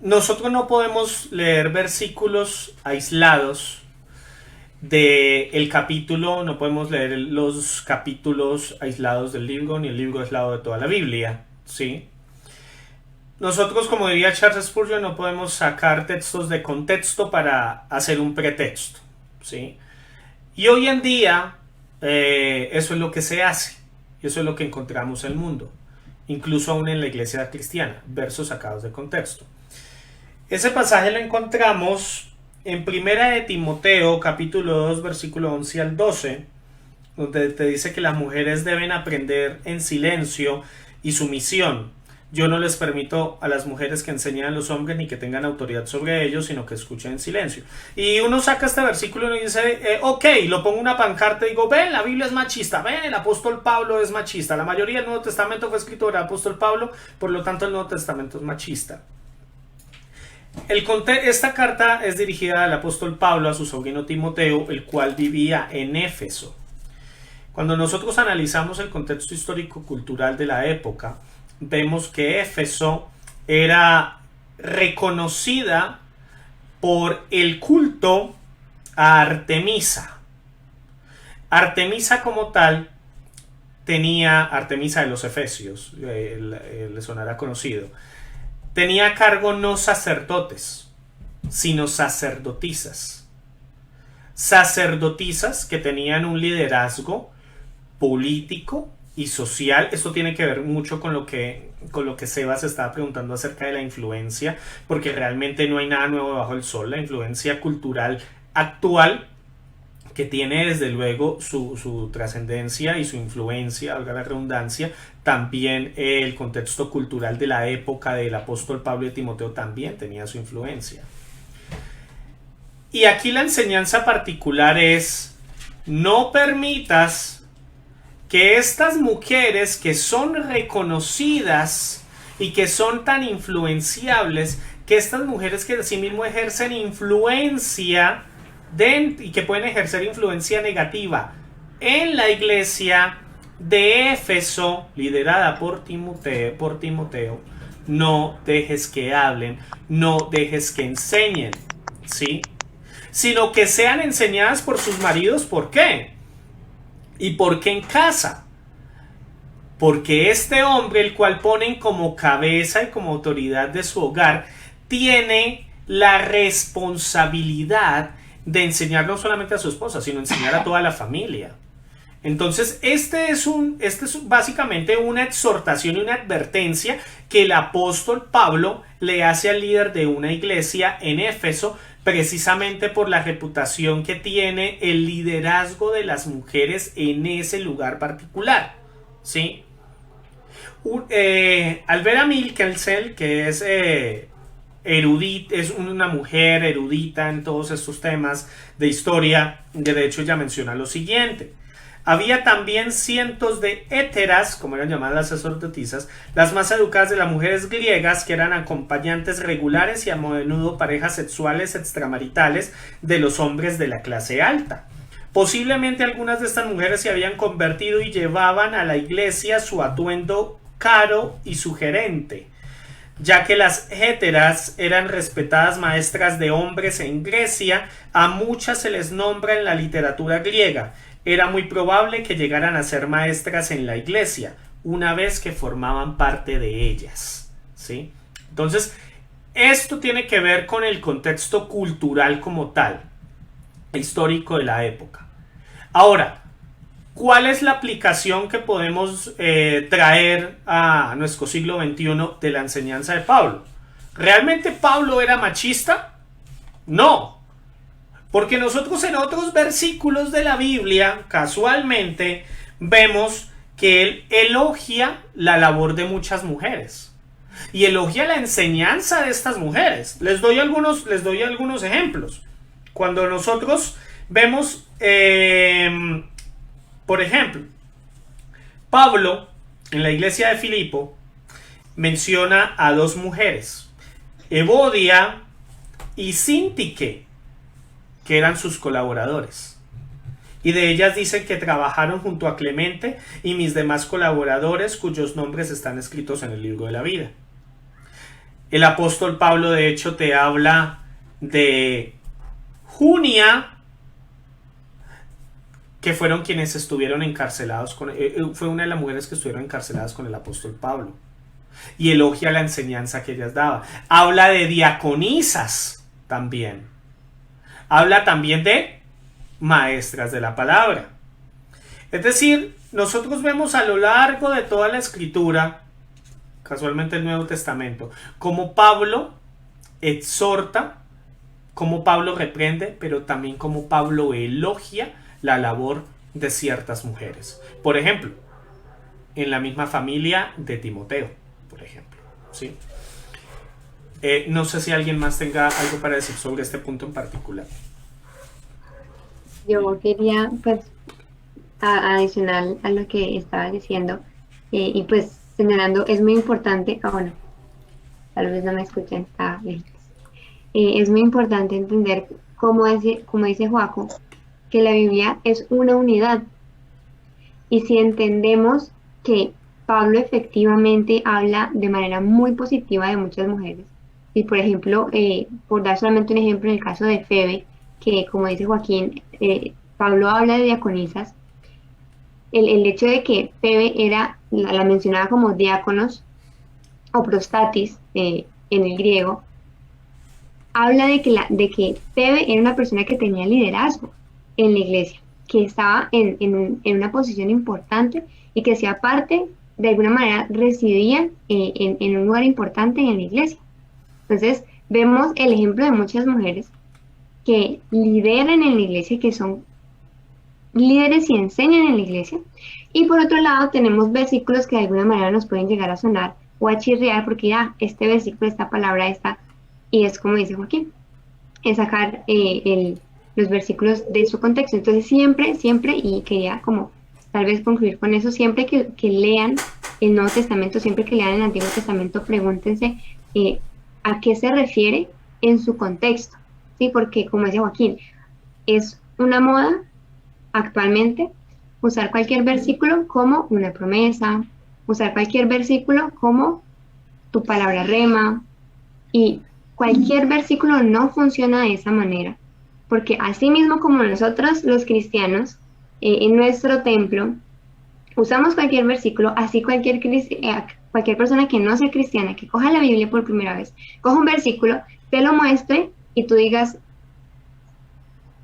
Nosotros no podemos leer versículos aislados del capítulo, no podemos leer los capítulos aislados del libro, ni el libro aislado de toda la Biblia, ¿sí? Nosotros, como diría Charles Spurgeon, no podemos sacar textos de contexto para hacer un pretexto, ¿sí? Y hoy en día, eso es lo que se hace, y eso es lo que encontramos en el mundo, incluso aún en la iglesia cristiana, versos sacados de contexto. Ese pasaje lo encontramos en Primera de Timoteo, capítulo 2, versículo 11 al 12, donde te dice que las mujeres deben aprender en silencio y sumisión. Yo no les permito a las mujeres que enseñen a los hombres ni que tengan autoridad sobre ellos, sino que escuchen en silencio. Y uno saca este versículo y dice, ok, lo pongo en una pancarta y digo, ven, la Biblia es machista, ven, el apóstol Pablo es machista. La mayoría del Nuevo Testamento fue escrito por el apóstol Pablo, por lo tanto el Nuevo Testamento es machista. Esta carta es dirigida al apóstol Pablo a su sobrino Timoteo, el cual vivía en Éfeso. Cuando nosotros analizamos el contexto histórico-cultural de la época, vemos que Éfeso era reconocida por el culto a Artemisa. Artemisa como tal tenía, Artemisa de los Efesios, le sonará conocido, tenía a cargo no sacerdotes, sino sacerdotisas. Sacerdotisas que tenían un liderazgo político y social. Esto tiene que ver mucho con lo que Sebas estaba preguntando acerca de la influencia, porque realmente no hay nada nuevo bajo el sol. La influencia cultural actual, que tiene desde luego su trascendencia y su influencia, valga la redundancia, también el contexto cultural de la época del apóstol Pablo y Timoteo también tenía su influencia. Y aquí la enseñanza particular es: no permitas que estas mujeres que son reconocidas y que son tan influenciables, que estas mujeres que asimismo ejercen influencia y que pueden ejercer influencia negativa en la iglesia de Éfeso, liderada por Timoteo, no dejes que hablen, no dejes que enseñen, ¿sí? Sino que sean enseñadas por sus maridos. ¿Por qué? ¿Y por qué en casa? Porque este hombre, el cual ponen como cabeza y como autoridad de su hogar, tiene la responsabilidad de enseñar no solamente a su esposa, sino enseñar a toda la familia. Entonces, este es básicamente una exhortación y una advertencia que el apóstol Pablo le hace al líder de una iglesia en Éfeso, precisamente por la reputación que tiene el liderazgo de las mujeres en ese lugar particular, ¿sí? Al ver a Milkelsel, que es es una mujer erudita en todos estos temas de historia, de hecho ella menciona lo siguiente: había también cientos de héteras, como eran llamadas las sacerdotisas, las más educadas de las mujeres griegas, que eran acompañantes regulares y a menudo parejas sexuales extramaritales de los hombres de la clase alta. Posiblemente algunas de estas mujeres se habían convertido y llevaban a la iglesia su atuendo caro y sugerente, ya que las héteras eran respetadas maestras de hombres en Grecia. A muchas se les nombra en la literatura griega. Era muy probable que llegaran a ser maestras en la iglesia, una vez que formaban parte de ellas, ¿sí? Entonces, esto tiene que ver con el contexto cultural como tal, histórico de la época. Ahora, ¿cuál es la aplicación que podemos traer a nuestro siglo XXI de la enseñanza de Pablo? ¿Realmente Pablo era machista? No. Porque nosotros en otros versículos de la Biblia, casualmente, vemos que él elogia la labor de muchas mujeres. Y elogia la enseñanza de estas mujeres. Les doy algunos ejemplos. Cuando nosotros vemos, por ejemplo, Pablo, en la iglesia de Filipo, menciona a dos mujeres, Evodia y Síntique, que eran sus colaboradores. Y de ellas dicen que trabajaron junto a Clemente y mis demás colaboradores, cuyos nombres están escritos en el libro de la vida. El apóstol Pablo, de hecho, te habla de Junia, que fueron quienes estuvieron encarcelados fue una de las mujeres que estuvieron encarceladas con el apóstol Pablo, y elogia la enseñanza que ellas daban. Habla de diaconisas también. Habla también de maestras de la palabra. Es decir, nosotros vemos a lo largo de toda la escritura, casualmente el Nuevo Testamento, cómo Pablo exhorta, cómo Pablo reprende, pero también cómo Pablo elogia la labor de ciertas mujeres. Por ejemplo, en la misma familia de Timoteo, por ejemplo, ¿sí? No sé si alguien más tenga algo para decir sobre este punto en particular. Yo quería, pues, adicional a lo que estaba diciendo, y pues señalando, es muy importante, bueno, tal vez no me escuchen, es muy importante entender, como dice Joaco, que la Biblia es una unidad. Y si entendemos que Pablo efectivamente habla de manera muy positiva de muchas mujeres, y por ejemplo, por dar solamente un ejemplo, en el caso de Febe, que como dice Joaquín, Pablo habla de diaconisas, el hecho de que Febe la mencionaba como diáconos o prostatis en el griego, habla de que Febe era una persona que tenía liderazgo en la iglesia, que estaba en una posición importante y que hacía parte, de alguna manera residía en un lugar importante en la iglesia. Entonces vemos el ejemplo de muchas mujeres que lideran en la iglesia, que son líderes y enseñan en la iglesia. Y por otro lado tenemos versículos que de alguna manera nos pueden llegar a sonar o a chirriar, porque este versículo, esta palabra, y es como dice Joaquín. es sacar los versículos de su contexto. Entonces siempre, y quería como tal vez concluir con eso, siempre que lean el Nuevo Testamento, siempre que lean el Antiguo Testamento, pregúntense a qué se refiere en su contexto, ¿sí? Porque como decía Joaquín, es una moda actualmente usar cualquier versículo como una promesa, usar cualquier versículo como tu palabra rema, y cualquier versículo no funciona de esa manera, porque así mismo como nosotros los cristianos en nuestro templo usamos cualquier versículo, así cualquier persona que no sea cristiana, que coja la Biblia por primera vez, coja un versículo, te lo muestre y tú digas,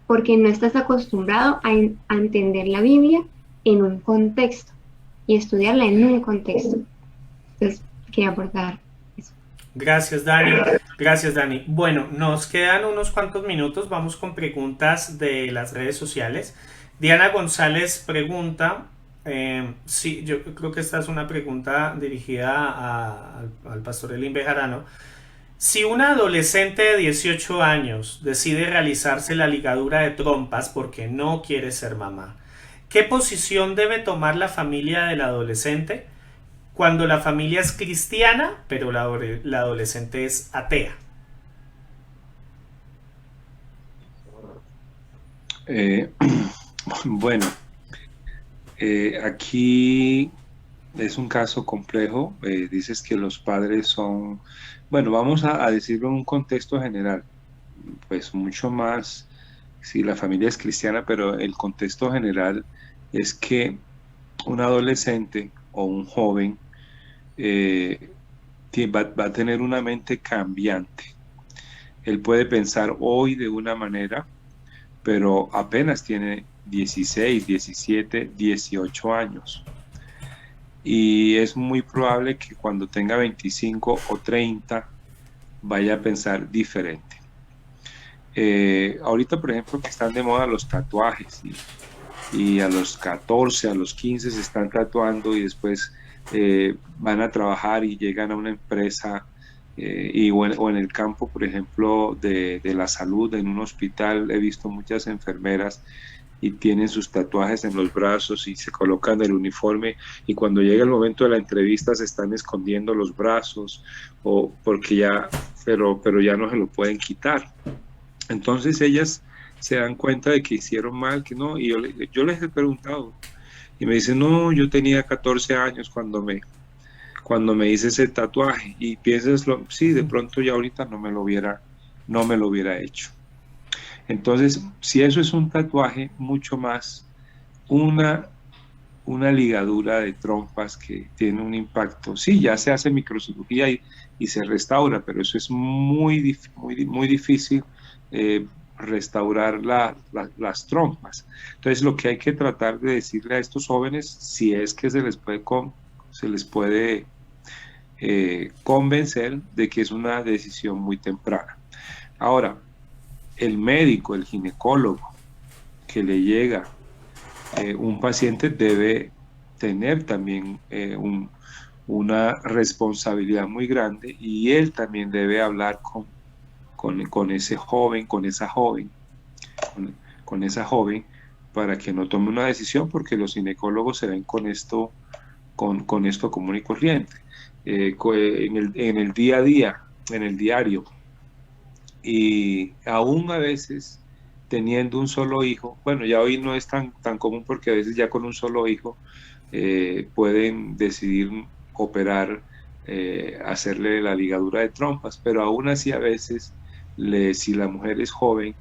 porque no estás acostumbrado a entender la Biblia en un contexto y estudiarla en un contexto. Entonces, quería aportar eso. Gracias, Dani. Gracias, Dani. Bueno, nos quedan unos cuantos minutos. Vamos con preguntas de las redes sociales. Diana González pregunta, sí, yo creo que esta es una pregunta dirigida al pastor Elín Bejarano. Si una adolescente de 18 años decide realizarse la ligadura de trompas porque no quiere ser mamá, ¿qué posición debe tomar la familia del adolescente cuando la familia es cristiana, pero la adolescente es atea? Bueno, aquí es un caso complejo. Dices que los padres son, bueno, vamos a decirlo en un contexto general, pues mucho más si la familia es cristiana, pero el contexto general es que un adolescente o un joven va a tener una mente cambiante. Él puede pensar hoy de una manera, pero apenas tiene 16, 17, 18 años. Y es muy probable que cuando tenga 25 o 30 vaya a pensar diferente. Ahorita, por ejemplo, que están de moda los tatuajes y a los 14, a los 15 se están tatuando y después van a trabajar y llegan a una empresa o en el campo, por ejemplo, de la salud, en un hospital. He visto muchas enfermeras y tienen sus tatuajes en los brazos y se colocan el uniforme, y cuando llega el momento de la entrevista se están escondiendo los brazos pero ya no se lo pueden quitar. Entonces ellas se dan cuenta de que hicieron mal, que no, y yo les he preguntado y me dicen, no, yo tenía 14 años cuando me hice ese tatuaje, y piensas, sí, de pronto ya ahorita no me lo hubiera hecho. Entonces, si eso es un tatuaje, mucho más una ligadura de trompas que tiene un impacto. Sí, ya se hace microcirugía y se restaura, pero eso es muy difícil restaurar las trompas. Entonces, lo que hay que tratar de decirle a estos jóvenes, si es que se les puede convencer de que es una decisión muy temprana. Ahora, el médico, el ginecólogo que le llega un paciente debe tener también una responsabilidad muy grande, y él también debe hablar con ese joven, con esa joven, para que no tome una decisión, porque los ginecólogos se ven con esto común y corriente, en el día a día, en el diario. Y aún a veces teniendo un solo hijo, bueno, ya hoy no es tan común, porque a veces ya con un solo hijo pueden decidir operar, hacerle la ligadura de trompas, pero aún así a veces si la mujer es joven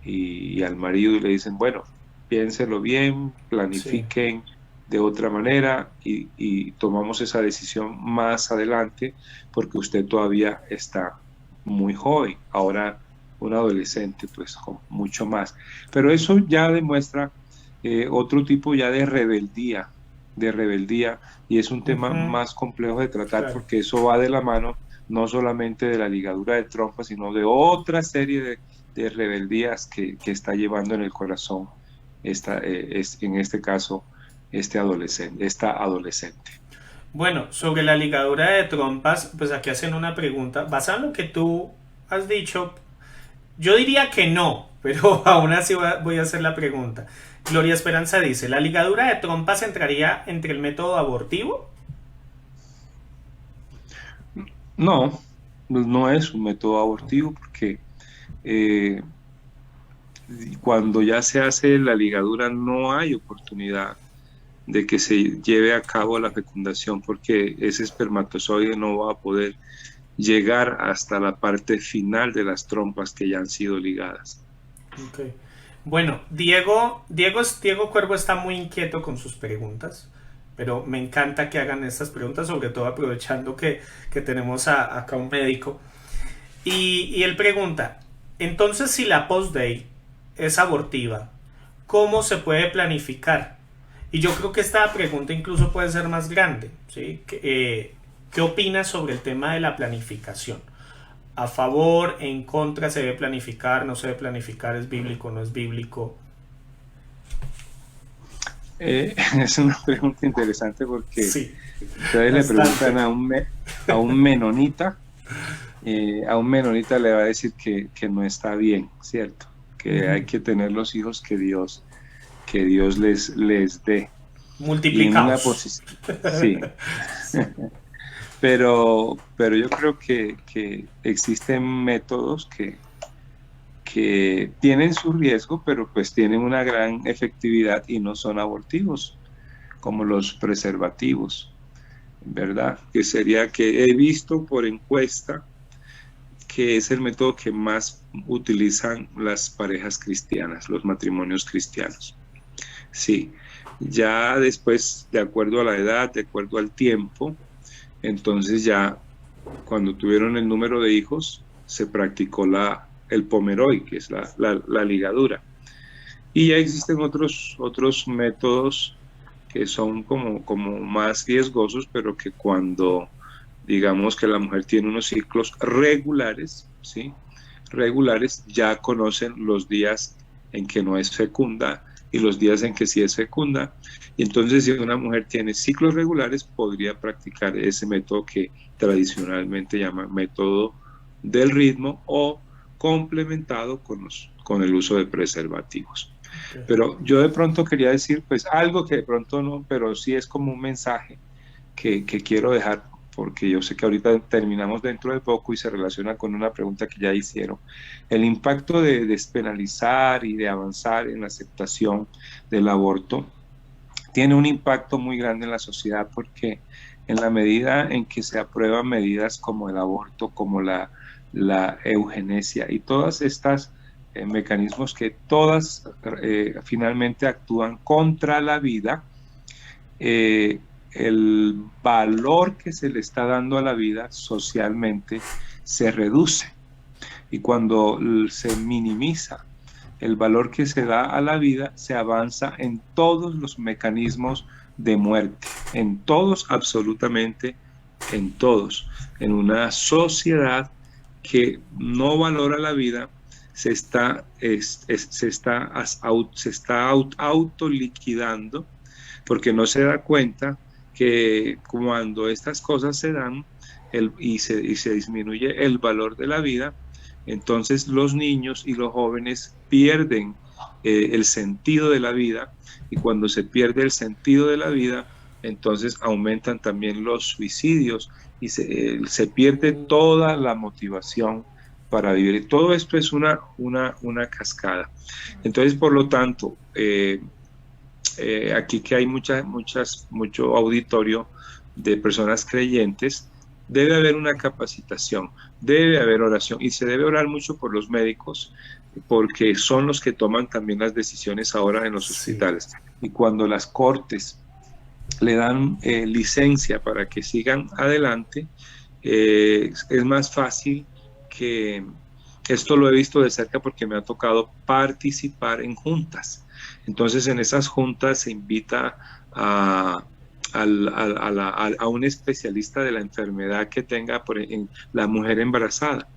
y al marido le dicen, bueno, piénselo bien, planifiquen de otra manera y tomamos esa decisión más adelante, porque usted todavía está muy joven. Ahora un adolescente pues con mucho más, pero eso ya demuestra otro tipo ya de rebeldía, y es un tema más complejo de tratar, claro, porque eso va de la mano no solamente de la ligadura de trompas, sino de otra serie de rebeldías que está llevando en el corazón en este caso esta adolescente. Bueno, sobre la ligadura de trompas, pues aquí hacen una pregunta basada en lo que tú has dicho. Yo diría que no, pero aún así voy a hacer la pregunta. Gloria Esperanza dice, ¿la ligadura de trompas entraría entre el método abortivo? No, no es un método abortivo porque cuando ya se hace la ligadura no hay oportunidad de que se lleve a cabo la fecundación porque ese espermatozoide no va a poder llegar hasta la parte final de las trompas que ya han sido ligadas. Okay. Bueno, Diego Cuervo está muy inquieto con sus preguntas, pero me encanta que hagan estas preguntas, sobre todo aprovechando que tenemos acá un médico. Y él pregunta, entonces si la post-day es abortiva, ¿cómo se puede planificar? Y yo creo que esta pregunta incluso puede ser más grande, ¿sí? ¿Qué opinas sobre el tema de la planificación? ¿A favor, en contra, se debe planificar, no se debe planificar, es bíblico, no es bíblico? Es una pregunta interesante porque sí, ustedes le preguntan a un menonita, a un menonita le va a decir que no está bien, ¿cierto? Que hay que tener los hijos que Dios les dé. Multiplicados. Sí. Pero yo creo que existen métodos que tienen su riesgo, pero pues tienen una gran efectividad y no son abortivos, como los preservativos, ¿verdad? Que sería que he visto por encuesta que es el método que más utilizan las parejas cristianas, los matrimonios cristianos. Sí, ya después, de acuerdo a la edad, de acuerdo al tiempo, entonces ya cuando tuvieron el número de hijos, se practicó el pomeroy, que es la ligadura. Y ya existen otros métodos que son como más riesgosos, pero que cuando digamos que la mujer tiene unos ciclos regulares, ¿sí? Regulares, ya conocen los días en que no es fecunda y los días en que sí es fecunda. Y entonces si una mujer tiene ciclos regulares, podría practicar ese método que tradicionalmente llama método del ritmo o complementado con el uso de preservativos. Okay. Pero yo de pronto quería decir pues algo que de pronto no, pero sí es como un mensaje que quiero dejar, porque yo sé que ahorita terminamos dentro de poco y se relaciona con una pregunta que ya hicieron. El impacto de despenalizar y de avanzar en la aceptación del aborto tiene un impacto muy grande en la sociedad, porque en la medida en que se aprueban medidas como el aborto, como la eugenesia y todas estas mecanismos que todas finalmente actúan contra la vida, el valor que se le está dando a la vida socialmente se reduce, y cuando se minimiza el valor que se da a la vida, se avanza en todos los mecanismos de muerte, en todos, absolutamente en todos. En una sociedad que no valora la vida, se está autoliquidando, porque no se da cuenta que cuando estas cosas se dan y se disminuye el valor de la vida, entonces los niños y los jóvenes pierden el sentido de la vida, y cuando se pierde el sentido de la vida, entonces aumentan también los suicidios y se pierde toda la motivación para vivir. Y todo esto es una cascada. Entonces, por lo tanto, aquí que hay mucho auditorio de personas creyentes, debe haber una capacitación, debe haber oración, y se debe orar mucho por los médicos, porque son los que toman también las decisiones ahora en los hospitales. Y cuando las cortes le dan licencia para que sigan adelante, es más fácil que... Esto lo he visto de cerca porque me ha tocado participar en juntas. Entonces, en esas juntas se invita a un especialista de la enfermedad que tenga la mujer embarazada.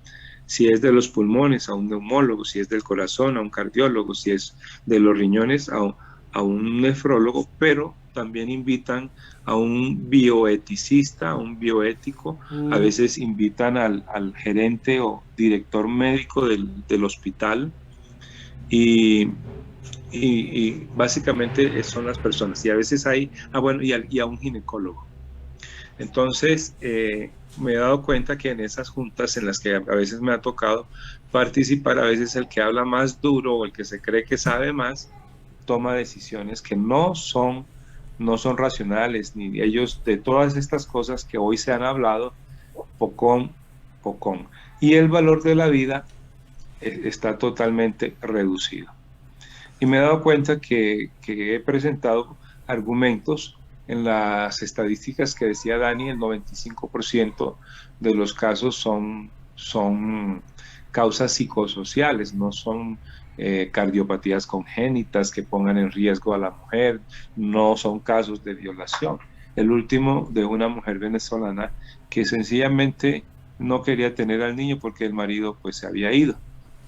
Si es de los pulmones, a un neumólogo; si es del corazón, a un cardiólogo; si es de los riñones, a un nefrólogo, pero también invitan a un bioeticista, a un bioético, a veces invitan al gerente o director médico del hospital y básicamente son las personas. Y a veces hay, bueno, y a un ginecólogo. Entonces, me he dado cuenta que en esas juntas en las que a veces me ha tocado participar, a veces el que habla más duro o el que se cree que sabe más, toma decisiones que no son racionales, ni ellos, de todas estas cosas que hoy se han hablado, pocón. Y el valor de la vida está totalmente reducido. Y me he dado cuenta que he presentado argumentos en las estadísticas que decía Dani. El 95% de los casos son causas psicosociales, no son cardiopatías congénitas que pongan en riesgo a la mujer, no son casos de violación. El último de una mujer venezolana que sencillamente no quería tener al niño porque el marido pues se había ido.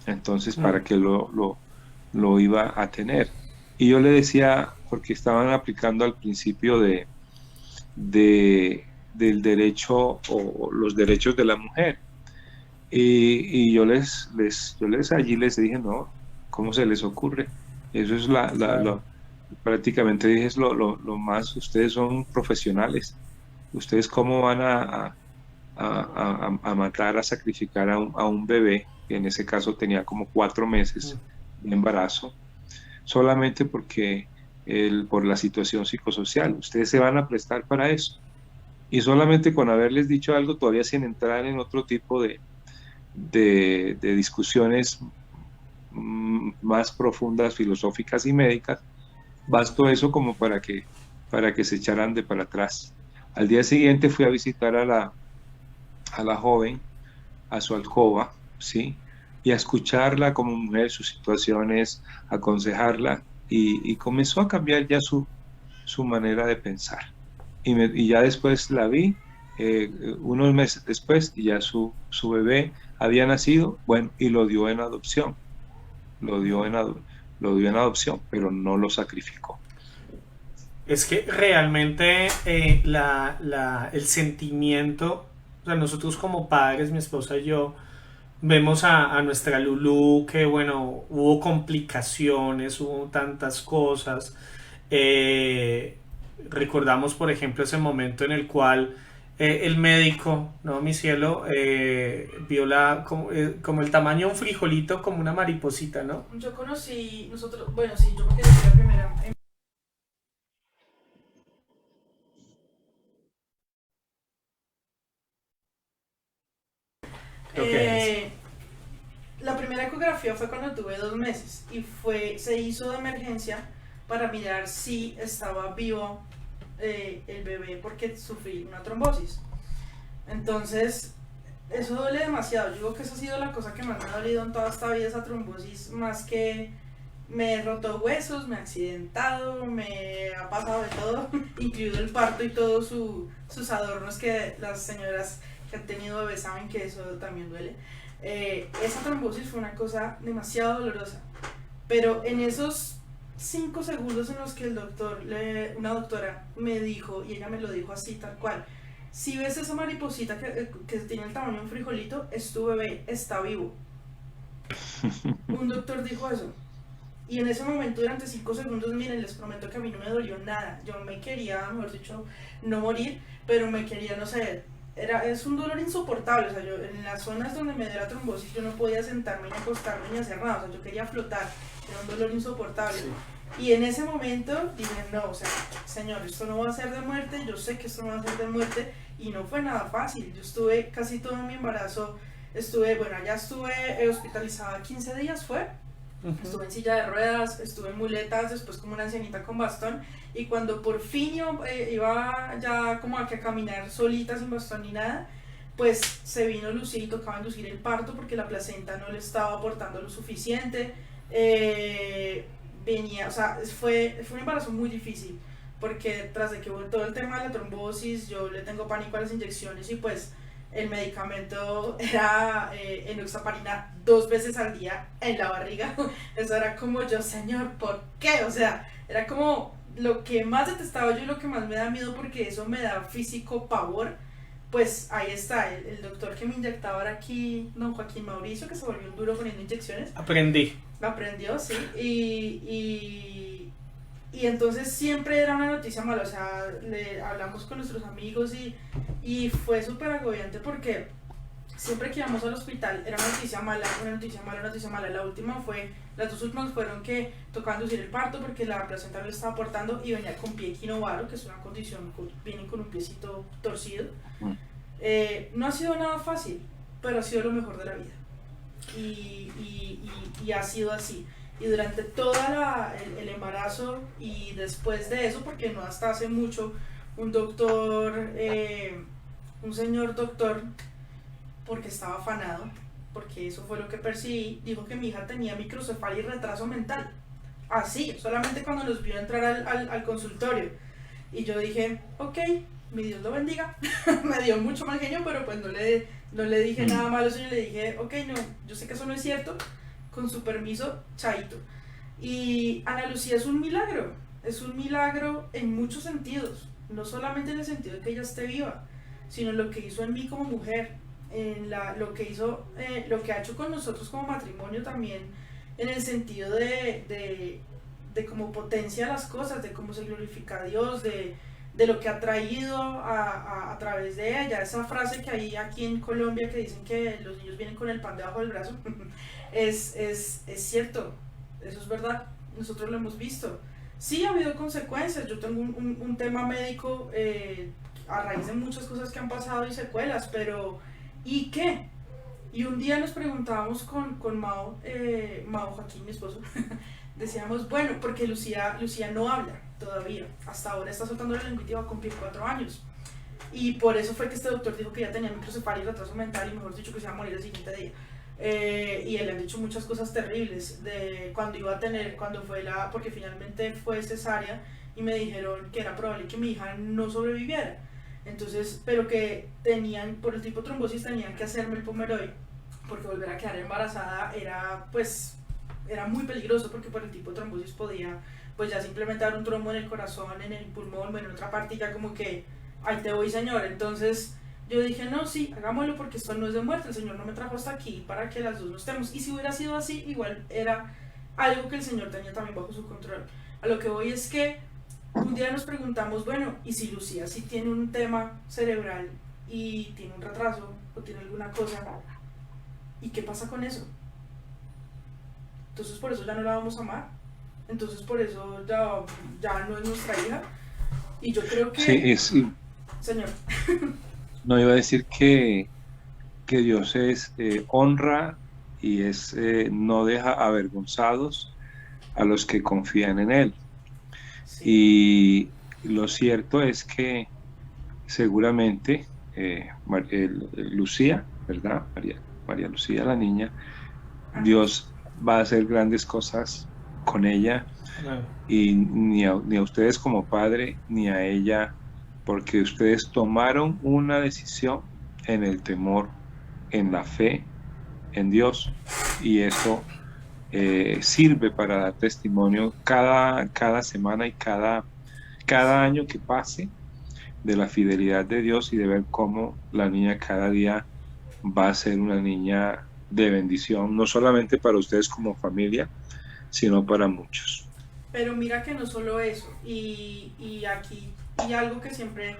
Entonces, ¿para qué lo iba a tener? Y yo le decía, porque estaban aplicando al principio del derecho o los derechos de la mujer. Y yo allí les dije, no, ¿cómo se les ocurre? Eso es prácticamente dije, es lo más, ustedes son profesionales. ¿Ustedes cómo van a matar, a sacrificar a un bebé, que en ese caso tenía como 4 meses de embarazo, solamente porque por la situación psicosocial? Ustedes se van a prestar para eso. Y solamente con haberles dicho algo, todavía sin entrar en otro tipo de discusiones más profundas, filosóficas y médicas, bastó eso como para que se echaran de para atrás. Al día siguiente fui a visitar a la joven, a su alcoba, ¿sí? Y a escucharla como mujer, sus situaciones, aconsejarla, y comenzó a cambiar ya su manera de pensar. Y ya después la vi, unos meses después, y ya su bebé había nacido, bueno, y lo dio en adopción. Lo dio en adopción, pero no lo sacrificó. Es que realmente el sentimiento, o sea, nosotros como padres, mi esposa y yo, vemos a nuestra Lulú que, bueno, hubo complicaciones, hubo tantas cosas. Recordamos, por ejemplo, ese momento en el cual el médico, ¿no, mi cielo? Vio como el tamaño de un frijolito, como una mariposita, ¿no? Yo conocí, bueno, sí, yo me quedé la primera. La primera ecografía fue cuando tuve 2 meses y se hizo de emergencia para mirar si estaba vivo el bebé, porque sufrí una trombosis. Entonces, eso duele demasiado. Yo digo que esa ha sido la cosa que más me ha dolido en toda esta vida, esa trombosis, más que me he roto huesos, me he accidentado, me ha pasado de todo, incluido el parto y todos sus adornos, que las señoras que han tenido bebés saben que eso también duele. Esa trombosis fue una cosa demasiado dolorosa, pero en esos 5 segundos en los que una doctora me dijo, y ella me lo dijo así tal cual: si ves esa mariposita que tiene el tamaño de un frijolito, es tu bebé, está vivo. Un doctor dijo eso. Y en ese momento, durante 5 segundos, miren, les prometo que a mí no me dolió nada. Yo me quería, mejor dicho, no morir, pero me quería, no sé, es un dolor insoportable. O sea, yo en las zonas donde me dio la trombosis, yo no podía sentarme ni acostarme ni hacer nada. O sea, yo quería flotar, era un dolor insoportable. Sí. Y en ese momento dije, no, o sea, señor, esto no va a ser de muerte, yo sé que esto no va a ser de muerte, y no fue nada fácil. Yo estuve casi todo mi embarazo, allá estuve hospitalizada 15 días, estuve en silla de ruedas, estuve en muletas, después como una ancianita con bastón, y cuando por fin iba ya como a caminar solita, sin bastón ni nada, pues se vino Lucía y tocaba inducir el parto porque la placenta no le estaba aportando lo suficiente. O sea, fue un embarazo muy difícil, porque tras de que hubo todo el tema de la trombosis, yo le tengo pánico a las inyecciones, y pues el medicamento era enoxaparina 2 veces al día en la barriga. Eso era como yo, señor, ¿por qué? O sea, era como lo que más detestaba yo y lo que más me da miedo, porque eso me da físico pavor, pues ahí está, el doctor que me inyectaba era aquí, don Joaquín Mauricio, que se volvió un duro poniendo inyecciones. Aprendió, sí, y entonces siempre era una noticia mala, o sea, hablamos con nuestros amigos y fue súper agobiante porque siempre que íbamos al hospital era una noticia mala, una noticia mala, una noticia mala. Las dos últimas fueron que tocaban inducir el parto porque la placenta no le estaba aportando y venía con pie equinovaro, que es una condición, vienen con un piecito torcido. No ha sido nada fácil, pero ha sido lo mejor de la vida. Y ha sido así. Y durante todo el embarazo y después de eso, porque no hasta hace mucho, un señor doctor, porque estaba afanado, porque eso fue lo que percibí, dijo que mi hija tenía microcefalia y retraso mental. Así, solamente cuando nos vio entrar al consultorio. Y yo dije, ok, mi Dios lo bendiga. Me dio mucho mal genio, pero pues no le dije nada malo, sino le dije, ok, no, yo sé que eso no es cierto, con su permiso, chaito. Y Ana Lucía es un milagro en muchos sentidos, no solamente en el sentido de que ella esté viva, sino lo que hizo en mí como mujer, lo que ha hecho con nosotros como matrimonio también, en el sentido de cómo potencia las cosas, de cómo se glorifica a Dios, de lo que ha traído a través de ella. Esa frase que hay aquí en Colombia que dicen que los niños vienen con el pan debajo del brazo, es cierto, eso es verdad, nosotros lo hemos visto. Sí ha habido consecuencias, yo tengo un tema médico a raíz de muchas cosas que han pasado y secuelas, pero ¿y qué? Y un día nos preguntábamos con Mao Joaquín, mi esposo, decíamos, bueno, porque Lucía no habla todavía, hasta ahora está soltando la lengüita y va a cumplir 4 años. Y por eso fue que este doctor dijo que ya tenía microcefalia y retraso mental, y mejor dicho que se iba a morir el siguiente día. Y él le han dicho muchas cosas terribles de porque finalmente fue cesárea y me dijeron que era probable que mi hija no sobreviviera. Entonces, pero que por el tipo de trombosis tenían que hacerme el Pomeroy, porque volver a quedar embarazada era muy peligroso, porque por el tipo de trombosis podía pues ya simplemente dar un trombo en el corazón, en el pulmón o en otra parte, y ya como que ahí te voy, señor. Entonces yo dije, no, sí, hagámoslo, porque esto no es de muerte, el Señor no me trajo hasta aquí para que las dos no estemos. Y si hubiera sido así, igual era algo que el Señor tenía también bajo su control. A lo que voy es que un día nos preguntamos, bueno, ¿y si Lucía sí tiene un tema cerebral y tiene un retraso o tiene alguna cosa? ¿Y qué pasa con eso? Entonces por eso ya no la vamos a amar. Entonces por eso ya no es nuestra hija. Y yo creo que... Sí. Señor. No, iba a decir que Dios honra y no deja avergonzados a los que confían en Él. Sí. Y lo cierto es que seguramente Lucía, ¿verdad? María Lucía, la niña, Dios va a hacer grandes cosas con ella, y ni a ustedes como padre, ni a ella, porque ustedes tomaron una decisión en el temor, en la fe, en Dios, y eso sirve para dar testimonio cada semana y cada año que pase de la fidelidad de Dios, y de ver cómo la niña cada día va a ser una niña de bendición, no solamente para ustedes como familia, sino para muchos. Pero mira que no solo eso, y aquí, y algo que siempre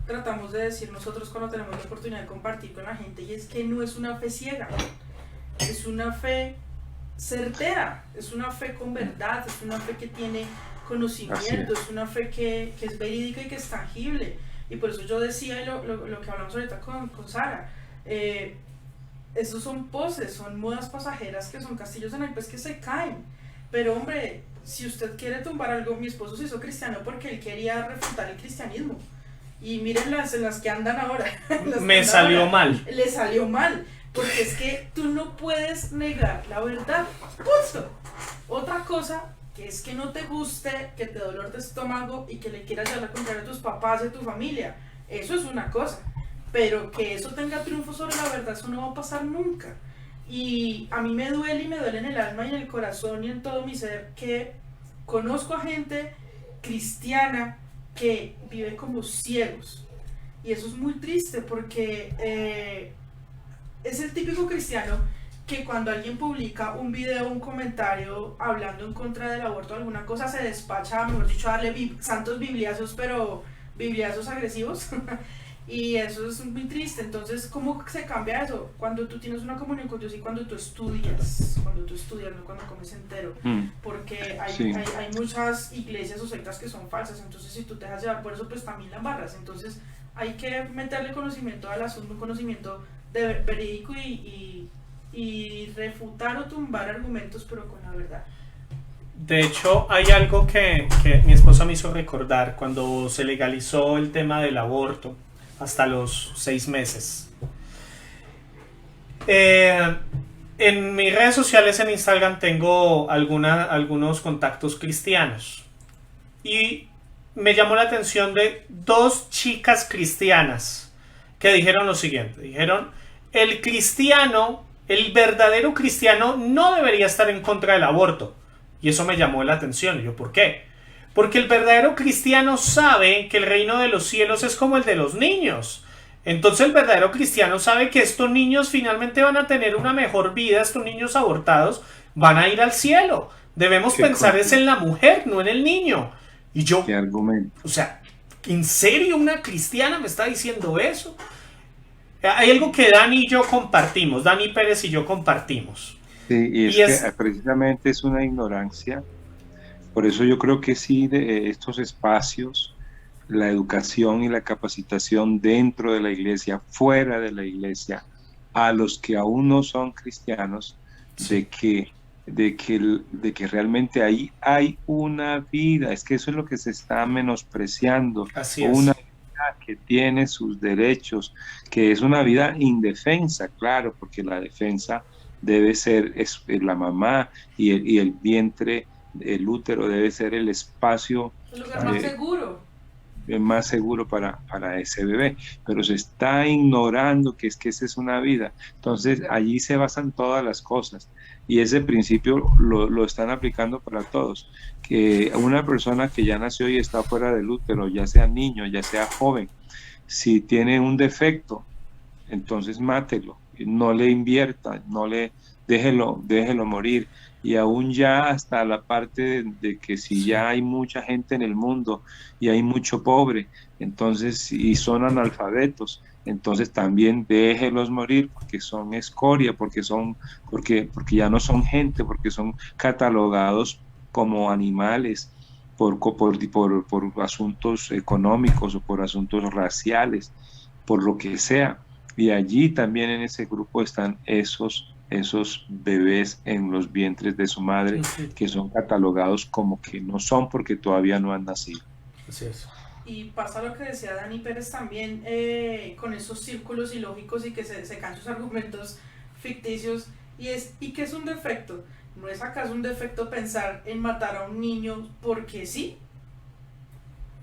tratamos de decir nosotros cuando tenemos la oportunidad de compartir con la gente, y es que no es una fe ciega, es una fe certera, es una fe con verdad, es una fe que tiene conocimiento, es una fe que es verídica y que es tangible. Y por eso yo decía lo que hablamos ahorita con Sara, esos son poses, son modas pasajeras, que son castillos de naipes que se caen. Pero hombre, si usted quiere tumbar algo, mi esposo se hizo cristiano porque él quería refutar el cristianismo. Y miren en las que andan ahora. Me salió mal. Le salió mal, porque es que tú no puedes negar la verdad. Punto. Otra cosa, que es que no te guste, que te dolor de estómago y que le quieras llevar la contraria a tus papás y a tu familia. Eso es una cosa. Pero que eso tenga triunfo sobre la verdad, eso no va a pasar nunca. Y a mí me duele, y me duele en el alma y en el corazón y en todo mi ser, que conozco a gente cristiana que vive como ciegos. Y eso es muy triste porque es el típico cristiano que cuando alguien publica un video, un comentario hablando en contra del aborto o alguna cosa, se despacha, mejor dicho, a darle santos bibliazos, pero bibliazos agresivos. Y eso es muy triste. Entonces, ¿cómo se cambia eso? Cuando tú tienes una comunión con Dios y cuando tú estudias, no cuando comes entero. Porque hay muchas iglesias o sectas que son falsas. Entonces, si tú te dejas llevar por eso, pues también la embarras. Entonces, hay que meterle conocimiento al asunto, un conocimiento verídico y refutar o tumbar argumentos, pero con la verdad. De hecho, hay algo que mi esposa me hizo recordar cuando se legalizó el tema del aborto hasta los 6 meses. En mis redes sociales, en Instagram, tengo algunos contactos cristianos y me llamó la atención de 2 chicas cristianas que dijeron lo siguiente. Dijeron, el verdadero cristiano no debería estar en contra del aborto. Y eso me llamó la atención. Y yo, ¿por qué? Porque el verdadero cristiano sabe que el reino de los cielos es como el de los niños. Entonces el verdadero cristiano sabe que estos niños finalmente van a tener una mejor vida, estos niños abortados van a ir al cielo. Debemos pensar es en la mujer, no en el niño. Y yo, ¿qué argumento? O sea, ¿en serio una cristiana me está diciendo eso? Hay algo que Dani y yo compartimos, Dani Pérez y yo compartimos. Sí, y es que precisamente es una ignorancia. Por eso yo creo que sí, de estos espacios, la educación y la capacitación dentro de la iglesia, fuera de la iglesia, a los que aún no son cristianos, de que realmente ahí hay una vida. Es que eso es lo que se está menospreciando. Así es. Una vida que tiene sus derechos, que es una vida indefensa, claro, porque la defensa debe ser la mamá y el vientre, el útero debe ser el espacio El lugar más seguro para ese bebé, pero se está ignorando que esa es una vida. Entonces allí se basan todas las cosas y ese principio lo están aplicando para todos, que una persona que ya nació y está fuera del útero, ya sea niño, ya sea joven, si tiene un defecto, entonces mátelo, no le invierta, déjelo morir. Y aún ya hasta la parte de que si ya hay mucha gente en el mundo y hay mucho pobre, entonces, y son analfabetos, entonces también déjelos morir porque son escoria, porque ya no son gente, porque son catalogados como animales por asuntos económicos o por asuntos raciales, por lo que sea. Y allí también en ese grupo están esos bebés en los vientres de su madre, que son catalogados como que no son porque todavía no han nacido. Así es. Y pasa lo que decía Dani Pérez también, con esos círculos ilógicos y que se caen sus argumentos ficticios, y que es un defecto. ¿No es acaso un defecto pensar en matar a un niño porque sí?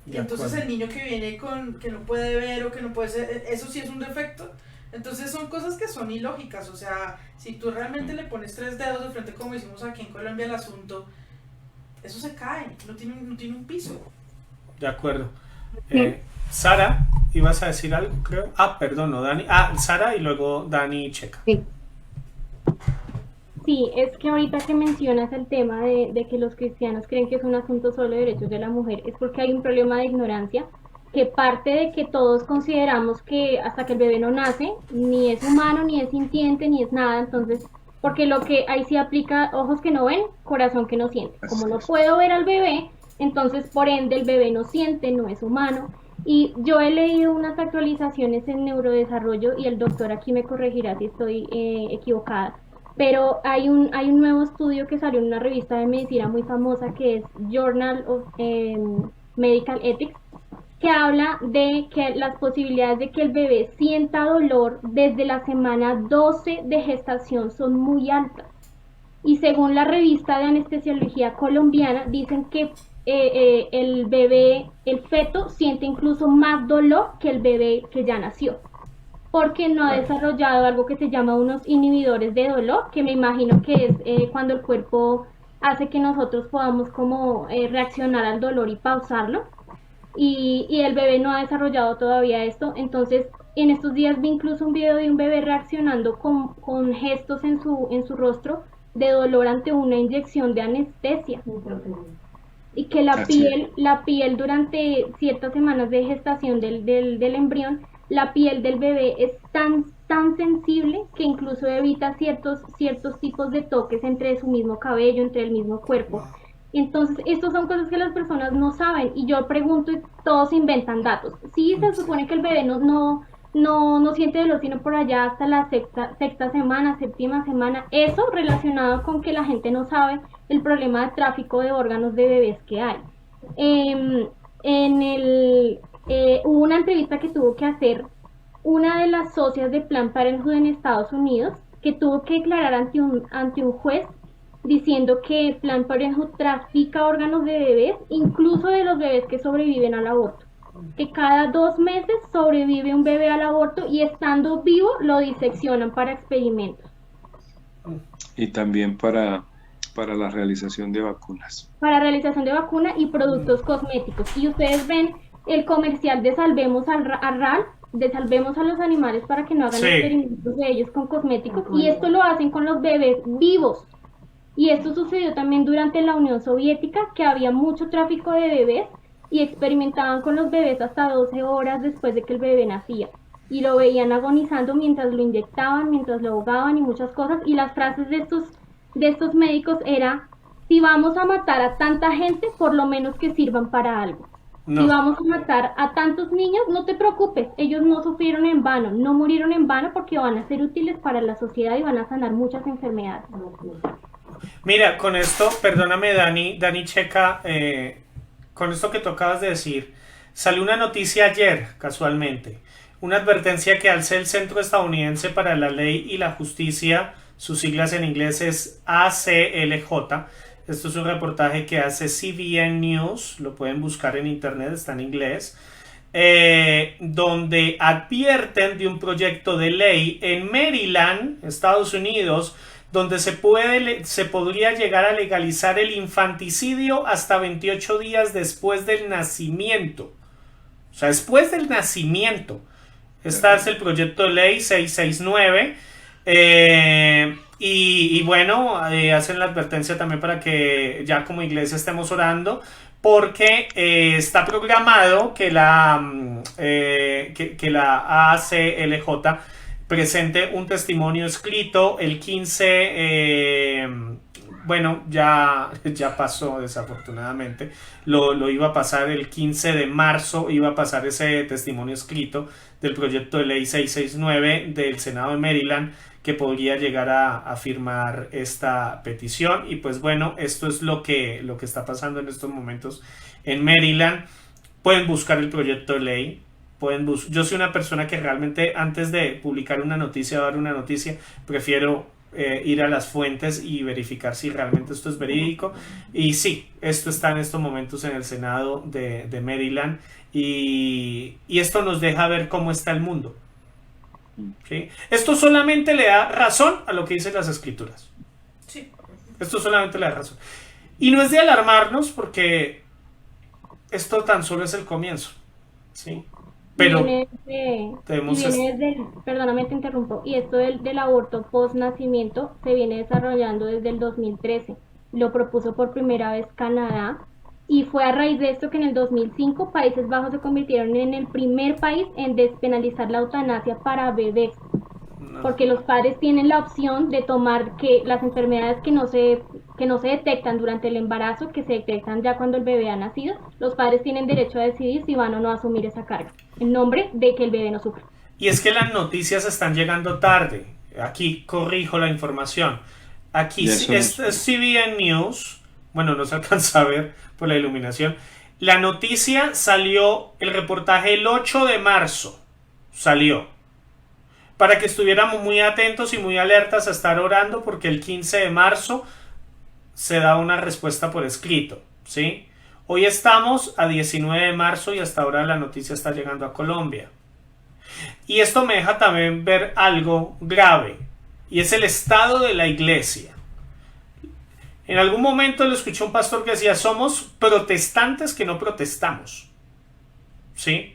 Y entonces el niño que viene que no puede ver o que no puede ser, eso sí es un defecto. Entonces son cosas que son ilógicas. O sea, si tú realmente le pones 3 dedos de frente, como hicimos aquí en Colombia al asunto, eso se cae, no tiene un piso. De acuerdo. Sara, ¿ibas a decir algo, creo? Perdón, no, Dani. Sara y luego Dani Checa. Sí, es que ahorita que mencionas el tema de que los cristianos creen que es un asunto solo de derechos de la mujer, es porque hay un problema de ignorancia, que parte de que todos consideramos que hasta que el bebé no nace, ni es humano, ni es sintiente, ni es nada. Entonces, porque lo que ahí sí aplica, ojos que no ven, corazón que no siente. Como no puedo ver al bebé, entonces por ende el bebé no siente, no es humano. Y yo he leído unas actualizaciones en neurodesarrollo y el doctor aquí me corregirá si estoy equivocada, pero hay un nuevo estudio que salió en una revista de medicina muy famosa que es Journal of Medical Ethics, que habla de que las posibilidades de que el bebé sienta dolor desde la semana 12 de gestación son muy altas. Y según la revista de anestesiología colombiana, dicen que el bebé, el feto, siente incluso más dolor que el bebé que ya nació, porque no ha desarrollado algo que se llama unos inhibidores de dolor, que me imagino que es cuando el cuerpo hace que nosotros podamos como reaccionar al dolor y pausarlo. Y el bebé no ha desarrollado todavía esto. Entonces, en estos días vi incluso un video de un bebé reaccionando con gestos en su rostro de dolor ante una inyección de anestesia. Y que la piel durante ciertas semanas de gestación del embrión, la piel del bebé es tan sensible que incluso evita ciertos tipos de toques entre su mismo cabello, entre el mismo cuerpo. Entonces, estas son cosas que las personas no saben, y yo pregunto y todos inventan datos. Sí, se supone que el bebé no siente dolor sino por allá hasta la sexta semana, séptima semana. Eso relacionado con que la gente no sabe el problema de tráfico de órganos de bebés que hay. Hubo una entrevista que tuvo que hacer una de las socias de Planned Parenthood en Estados Unidos, que tuvo que declarar ante un juez diciendo que Planned Parenthood trafica órganos de bebés, incluso de los bebés que sobreviven al aborto. Que cada 2 meses sobrevive un bebé al aborto y estando vivo lo diseccionan para experimentos. Y también para la realización de vacunas. Para realización de vacuna y productos cosméticos. Y ustedes ven el comercial de Salvemos a RAL, de Salvemos a los animales para que no hagan experimentos de ellos con cosméticos. Y esto lo hacen con los bebés vivos. Y esto sucedió también durante la Unión Soviética, que había mucho tráfico de bebés y experimentaban con los bebés hasta 12 horas después de que el bebé nacía. Y lo veían agonizando mientras lo inyectaban, mientras lo ahogaban y muchas cosas. Y las frases de estos médicos era: si vamos a matar a tanta gente, por lo menos que sirvan para algo. No. Si vamos a matar a tantos niños, no te preocupes, ellos no sufrieron en vano, no murieron en vano, porque van a ser útiles para la sociedad y van a sanar muchas enfermedades. Mira, con esto, perdóname Dani Checa, con esto que tú acabas de decir, salió una noticia ayer, casualmente, una advertencia que hace el Centro Estadounidense para la Ley y la Justicia, sus siglas en inglés es ACLJ. Esto es un reportaje que hace CBN News, lo pueden buscar en internet, está en inglés, donde advierten de un proyecto de ley en Maryland, Estados Unidos, donde se podría llegar a legalizar el infanticidio hasta 28 días después del nacimiento. O sea, después del nacimiento. Este es el proyecto de ley 669. Y bueno, hacen la advertencia también para que ya como iglesia estemos orando, porque está programado que la ACLJ presente un testimonio escrito el 15, bueno, ya pasó desafortunadamente, lo iba a pasar el 15 de marzo, iba a pasar ese testimonio escrito del proyecto de ley 669 del Senado de Maryland, que podría llegar a firmar esta petición. Y pues bueno, esto es lo que está pasando en estos momentos en Maryland. Pueden buscar el proyecto de ley. Yo soy una persona que realmente antes de publicar una noticia o dar una noticia, prefiero ir a las fuentes y verificar si realmente esto es verídico. Y sí, esto está en estos momentos en el Senado de Maryland, y esto nos deja ver cómo está el mundo. ¿Sí? Esto solamente le da razón a lo que dicen las escrituras. Sí. Esto solamente le da razón. Y no es de alarmarnos, porque esto tan solo es el comienzo. ¿Sí? Pero perdóname, te interrumpo. Y esto del aborto post nacimiento se viene desarrollando desde el 2013. Lo propuso por primera vez Canadá, y fue a raíz de esto que en el 2005 Países Bajos se convirtieron en el primer país en despenalizar la eutanasia para bebés. Porque los padres tienen la opción de tomar que las enfermedades que no se detectan durante el embarazo, que se detectan ya cuando el bebé ha nacido, los padres tienen derecho a decidir si van o no a asumir esa carga, en nombre de que el bebé no sufra. Y es que las noticias están llegando tarde. Aquí corrijo la información. Aquí es CBN News. Bueno, no se alcanza a ver por la iluminación. La noticia salió, el reportaje el 8 de marzo. Salió. Para que estuviéramos muy atentos y muy alertas a estar orando, porque el 15 de marzo se da una respuesta por escrito, ¿sí? Hoy estamos a 19 de marzo y hasta ahora la noticia está llegando a Colombia. Y esto me deja también ver algo grave, y es el estado de la iglesia. En algún momento le escuché a un pastor que decía, somos protestantes que no protestamos. ¿Sí?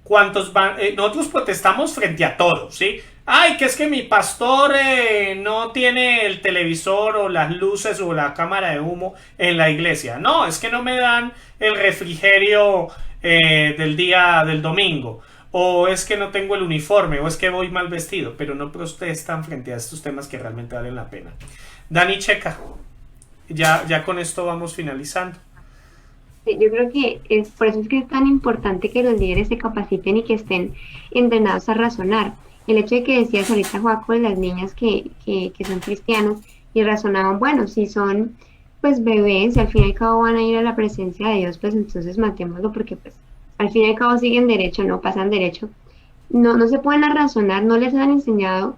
¿Cuántos van? Nosotros protestamos frente a todo, ¿sí? Ay, que es que mi pastor no tiene el televisor o las luces o la cámara de humo en la iglesia. No, es que no me dan el refrigerio del día del domingo. O es que no tengo el uniforme, o es que voy mal vestido. Pero no protestan frente a estos temas que realmente valen la pena. Dani Checa, ya con esto vamos finalizando. Sí, yo creo que por eso es que es tan importante que los líderes se capaciten y que estén entrenados a razonar. El hecho de que decías ahorita, Joaco, de las niñas que son cristianas y razonaban, bueno, si son pues bebés y al fin y al cabo van a ir a la presencia de Dios, pues entonces matémoslo porque pues al fin y al cabo siguen derecho, no pasan derecho. No se pueden a razonar, no les han enseñado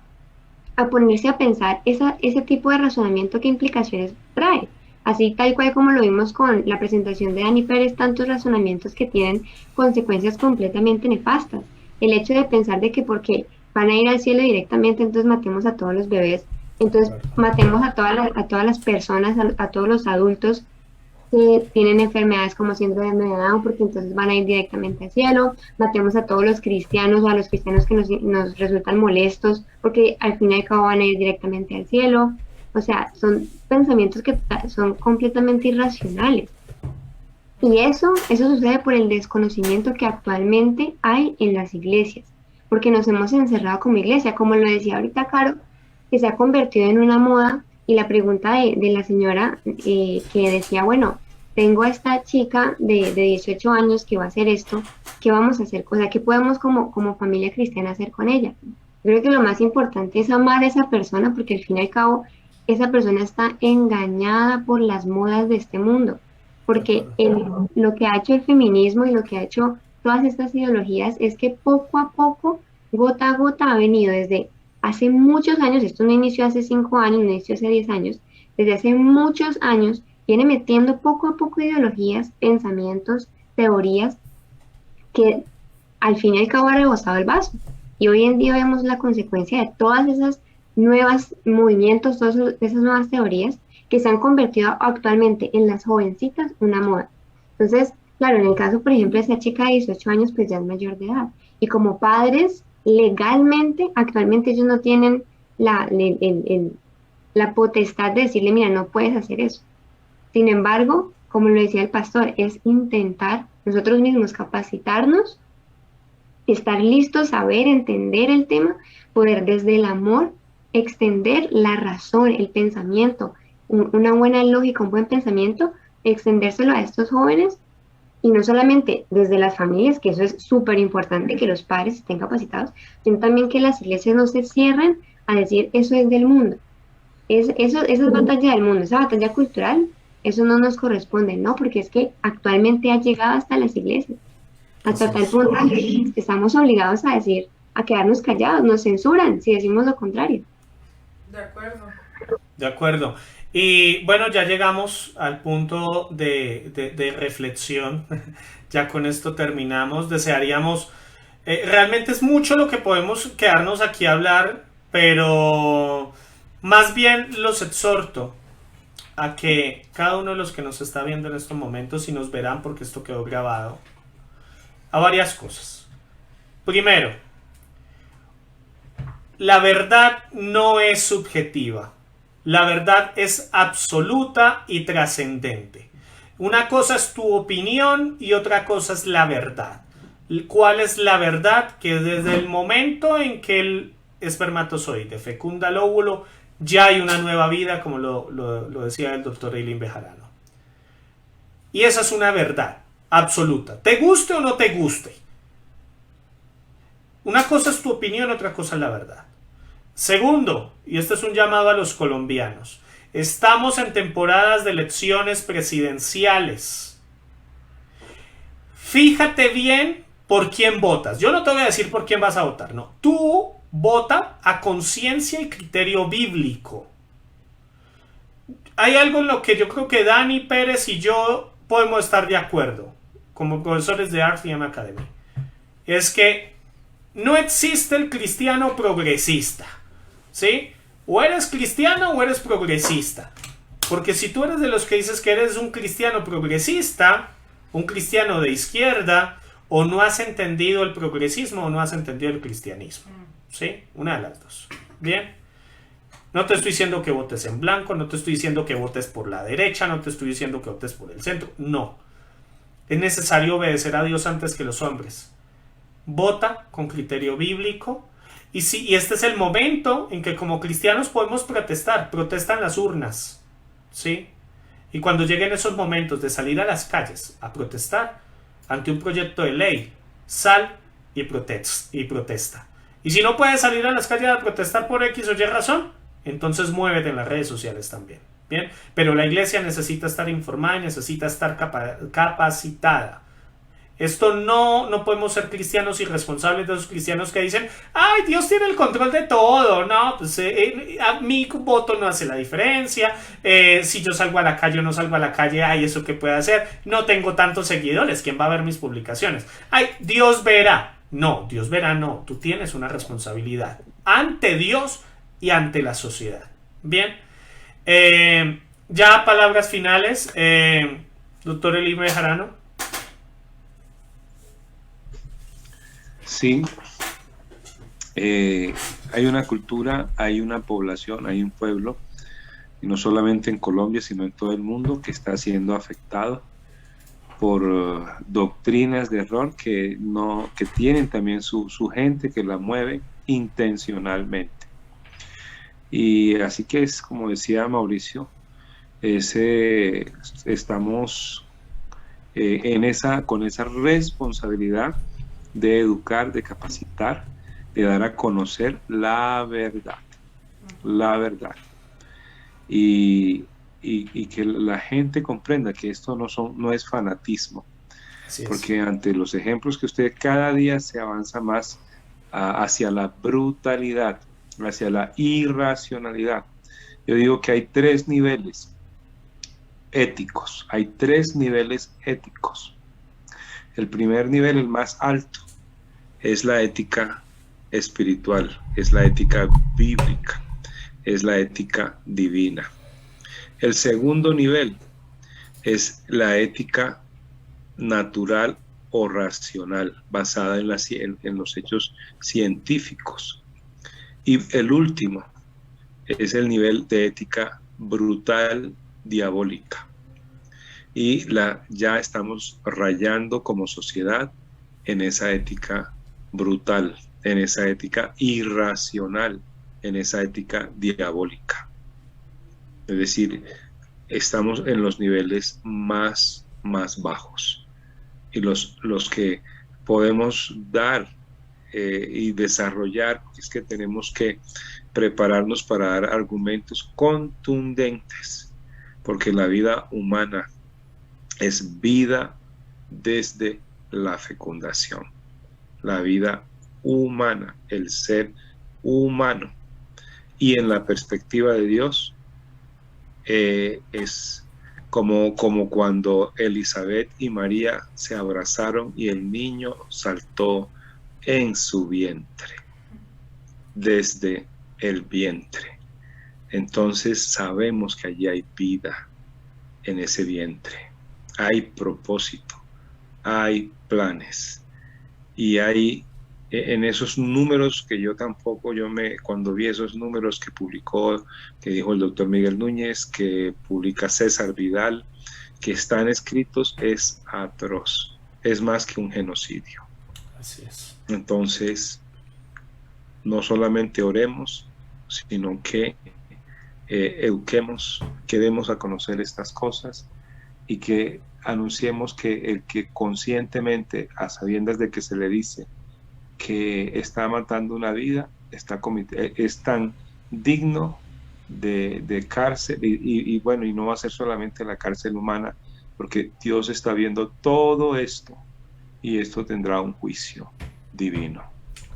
a ponerse a pensar ese tipo de razonamiento, qué implicaciones trae. Así tal cual como lo vimos con la presentación de Dani Pérez, tantos razonamientos que tienen consecuencias completamente nefastas. El hecho de pensar de que porque van a ir al cielo directamente, entonces matemos a todos los bebés, entonces matemos a todas las personas, a todos los adultos que tienen enfermedades como síndrome de Down, porque entonces van a ir directamente al cielo, matemos a todos los cristianos o a los cristianos que nos resultan molestos, porque al fin y al cabo van a ir directamente al cielo. O sea, son pensamientos que son completamente irracionales. Y eso sucede por el desconocimiento que actualmente hay en las iglesias, porque nos hemos encerrado como iglesia, como lo decía ahorita Caro, que se ha convertido en una moda, y la pregunta de la señora que decía, bueno, tengo a esta chica de 18 años que va a hacer esto, ¿qué vamos a hacer? O sea, ¿qué podemos como familia cristiana hacer con ella? Yo creo que lo más importante es amar a esa persona, porque al fin y al cabo esa persona está engañada por las modas de este mundo, porque lo que ha hecho el feminismo y lo que ha hecho todas estas ideologías es que poco a poco, gota a gota, ha venido desde hace muchos años, esto no inició hace 5 años, no inició hace 10 años, desde hace muchos años viene metiendo poco a poco ideologías, pensamientos, teorías que al fin y al cabo ha rebosado el vaso. Y hoy en día vemos la consecuencia de todas esas nuevos movimientos, todas esas nuevas teorías que se han convertido actualmente en las jovencitas una moda. Entonces, claro, en el caso, por ejemplo, de esa chica de 18 años, pues ya es mayor de edad. Y como padres, legalmente, actualmente ellos no tienen la potestad de decirle, mira, no puedes hacer eso. Sin embargo, como lo decía el pastor, es intentar nosotros mismos capacitarnos, estar listos, saber, entender el tema, poder desde el amor extender la razón, el pensamiento, una buena lógica, un buen pensamiento, extendérselo a estos jóvenes. Y no solamente desde las familias, que eso es súper importante, que los padres estén capacitados, sino también que las iglesias no se cierren a decir eso es del mundo. Esa es batalla del mundo, esa batalla cultural, eso no nos corresponde, ¿no? Porque es que actualmente ha llegado hasta las iglesias, hasta tal punto que estamos obligados a decir, a quedarnos callados, nos censuran si decimos lo contrario. De acuerdo. De acuerdo. Y bueno, ya llegamos al punto de reflexión. Ya con esto terminamos. Desearíamos... realmente es mucho lo que podemos quedarnos aquí a hablar, pero más bien los exhorto a que cada uno de los que nos está viendo en estos momentos, y nos verán porque esto quedó grabado, a varias cosas. Primero, la verdad no es subjetiva. La verdad es absoluta y trascendente. Una cosa es tu opinión y otra cosa es la verdad. ¿Cuál es la verdad? Que desde el momento en que el espermatozoide fecunda el óvulo, ya hay una nueva vida, como lo decía el doctor Eileen Bejarano. Y esa es una verdad absoluta. ¿Te guste o no te guste? Una cosa es tu opinión, otra cosa es la verdad. Segundo, y este es un llamado a los colombianos, estamos en temporadas de elecciones presidenciales. Fíjate bien por quién votas. Yo no te voy a decir por quién vas a votar, no. Tú vota a conciencia y criterio bíblico. Hay algo en lo que yo creo que Dani Pérez y yo podemos estar de acuerdo, como profesores de RCM Academy. Es que no existe el cristiano progresista. ¿Sí? O eres cristiano o eres progresista. Porque si tú eres de los que dices que eres un cristiano progresista, un cristiano de izquierda, o no has entendido el progresismo o no has entendido el cristianismo. ¿Sí? Una de las dos. Bien. No te estoy diciendo que votes en blanco, no te estoy diciendo que votes por la derecha, no te estoy diciendo que votes por el centro. No. Es necesario obedecer a Dios antes que los hombres. Vota con criterio bíblico. Y este es el momento en que como cristianos podemos protestar. Protestan las urnas. ¿Sí? Y cuando lleguen esos momentos de salir a las calles a protestar ante un proyecto de ley, sal y protesta. Y si no puedes salir a las calles a protestar por X o Y razón, entonces muévete en las redes sociales también. Bien, pero la iglesia necesita estar informada y necesita estar capacitada. Esto no podemos ser cristianos irresponsables, de esos cristianos que dicen, ay, Dios tiene el control de todo. No, pues a mi voto no hace la diferencia. Si yo salgo a la calle o no salgo a la calle, ay, ¿eso qué puede hacer? No tengo tantos seguidores, ¿quién va a ver mis publicaciones? Ay, Dios verá. No, Dios verá, no. Tú tienes una responsabilidad ante Dios y ante la sociedad. Bien, ya palabras finales, doctor Elie Bejarano. Sí, hay una cultura, hay una población, hay un pueblo, y no solamente en Colombia, sino en todo el mundo, que está siendo afectado por doctrinas de error que tienen también su gente que la mueve intencionalmente. Y así que es como decía Mauricio, estamos con esa responsabilidad de educar, de capacitar, de dar a conocer la verdad, y que la gente comprenda que esto no es fanatismo, porque ante los ejemplos que usted cada día se avanza más hacia la brutalidad, hacia la irracionalidad. Yo digo que hay tres niveles éticos. El primer nivel, el más alto, es la ética espiritual, es la ética bíblica, es la ética divina. El segundo nivel es la ética natural o racional, basada en los hechos científicos. Y el último es el nivel de ética brutal, diabólica. Y ya estamos rayando como sociedad en esa ética brutal, en esa ética irracional, en esa ética diabólica. Es decir, estamos en los niveles más bajos. Y los que podemos dar y desarrollar, es que tenemos que prepararnos para dar argumentos contundentes, porque la vida humana es vida desde la fecundación. La vida humana, el ser humano. Y en la perspectiva de Dios, es como cuando Elizabeth y María se abrazaron y el niño saltó en su vientre, desde el vientre. Entonces sabemos que allí hay vida en ese vientre. Hay propósito, hay planes, y hay en esos números que cuando vi esos números que dijo el doctor Miguel Núñez, que publica César Vidal, que están escritos, es atroz, es más que un genocidio. Así es. Entonces, no solamente oremos, sino que eduquemos, que demos a conocer estas cosas y que anunciemos que el que conscientemente, a sabiendas de que se le dice que está matando una vida, es tan digno de cárcel, y bueno, y no va a ser solamente la cárcel humana, porque Dios está viendo todo esto, y esto tendrá un juicio divino,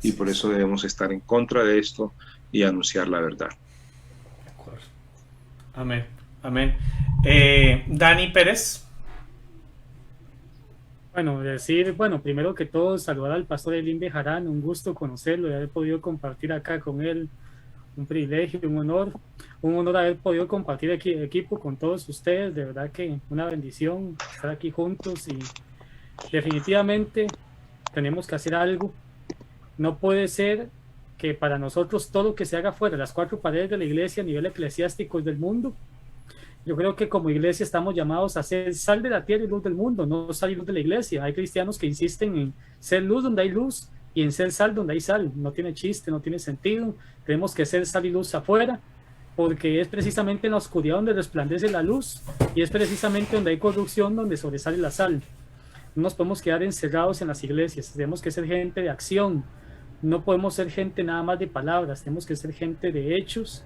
y por eso debemos estar en contra de esto y anunciar la verdad. De acuerdo. Amén, amén. Dani Pérez. Bueno, primero que todo, saludar al pastor Elie Bejarano, un gusto conocerlo y haber podido compartir acá con él un privilegio, un honor haber podido compartir equipo con todos ustedes, de verdad que una bendición estar aquí juntos y definitivamente tenemos que hacer algo. No puede ser que para nosotros todo lo que se haga fuera de las cuatro paredes de la iglesia a nivel eclesiástico es del mundo. Yo creo que como iglesia estamos llamados a ser sal de la tierra y luz del mundo, no sal y luz de la iglesia. Hay cristianos que insisten en ser luz donde hay luz y en ser sal donde hay sal. No tiene chiste, no tiene sentido. Tenemos que ser sal y luz afuera, porque es precisamente en la oscuridad donde resplandece la luz y es precisamente donde hay corrupción donde sobresale la sal. No nos podemos quedar encerrados en las iglesias, tenemos que ser gente de acción, no podemos ser gente nada más de palabras, tenemos que ser gente de hechos.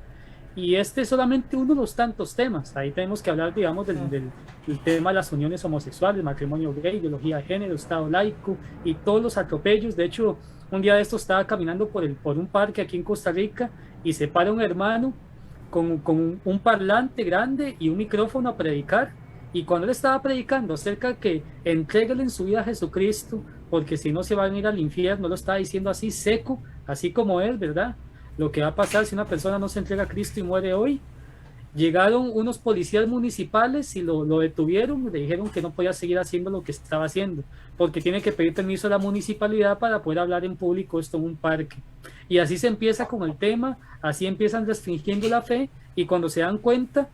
Y este es solamente uno de los tantos temas. Ahí tenemos que hablar, digamos, del tema de las uniones homosexuales, matrimonio gay, ideología de género, Estado laico y todos los atropellos. De hecho, un día de esto estaba caminando por un parque aquí en Costa Rica y se para un hermano con un parlante grande y un micrófono a predicar. Y cuando él estaba predicando acerca de que entréguele en su vida a Jesucristo, porque si no se van a ir al infierno, lo estaba diciendo así seco, así como es, ¿verdad? Lo que va a pasar si una persona no se entrega a Cristo y muere hoy. Llegaron unos policías municipales y lo detuvieron, le dijeron que no podía seguir haciendo lo que estaba haciendo, porque tiene que pedir permiso a la municipalidad para poder hablar en público esto en un parque. Y así se empieza con el tema, así empiezan restringiendo la fe y cuando se dan cuenta,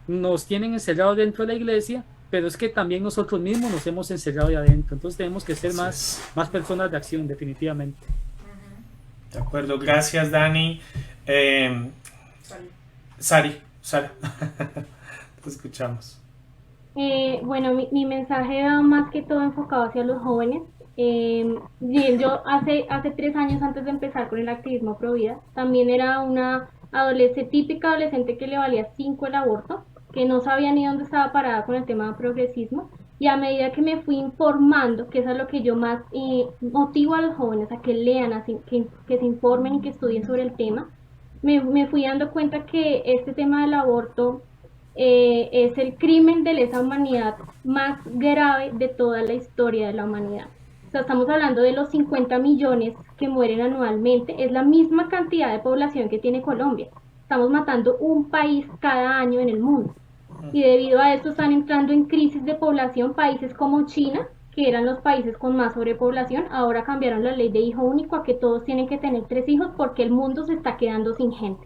nos tienen encerrados dentro de la iglesia, pero es que también nosotros mismos nos hemos encerrado ahí adentro. Entonces tenemos que ser más personas de acción, definitivamente. De acuerdo, gracias Dani. Sari, te escuchamos. Bueno, mi mensaje va más que todo enfocado hacia los jóvenes. Bien, yo hace 3 años antes de empezar con el activismo pro vida, también era una típica adolescente que le valía 5 el aborto, que no sabía ni dónde estaba parada con el tema del progresismo. Y a medida que me fui informando, que eso es lo que yo más motivo a los jóvenes a que lean, así, que se informen y que estudien sobre el tema, me fui dando cuenta que este tema del aborto es el crimen de lesa humanidad más grave de toda la historia de la humanidad. O sea, estamos hablando de los 50 millones que mueren anualmente, es la misma cantidad de población que tiene Colombia. Estamos matando un país cada año en el mundo. Y debido a esto están entrando en crisis de población países como China, que eran los países con más sobrepoblación. Ahora cambiaron la ley de hijo único a que todos tienen que tener 3 hijos porque el mundo se está quedando sin gente.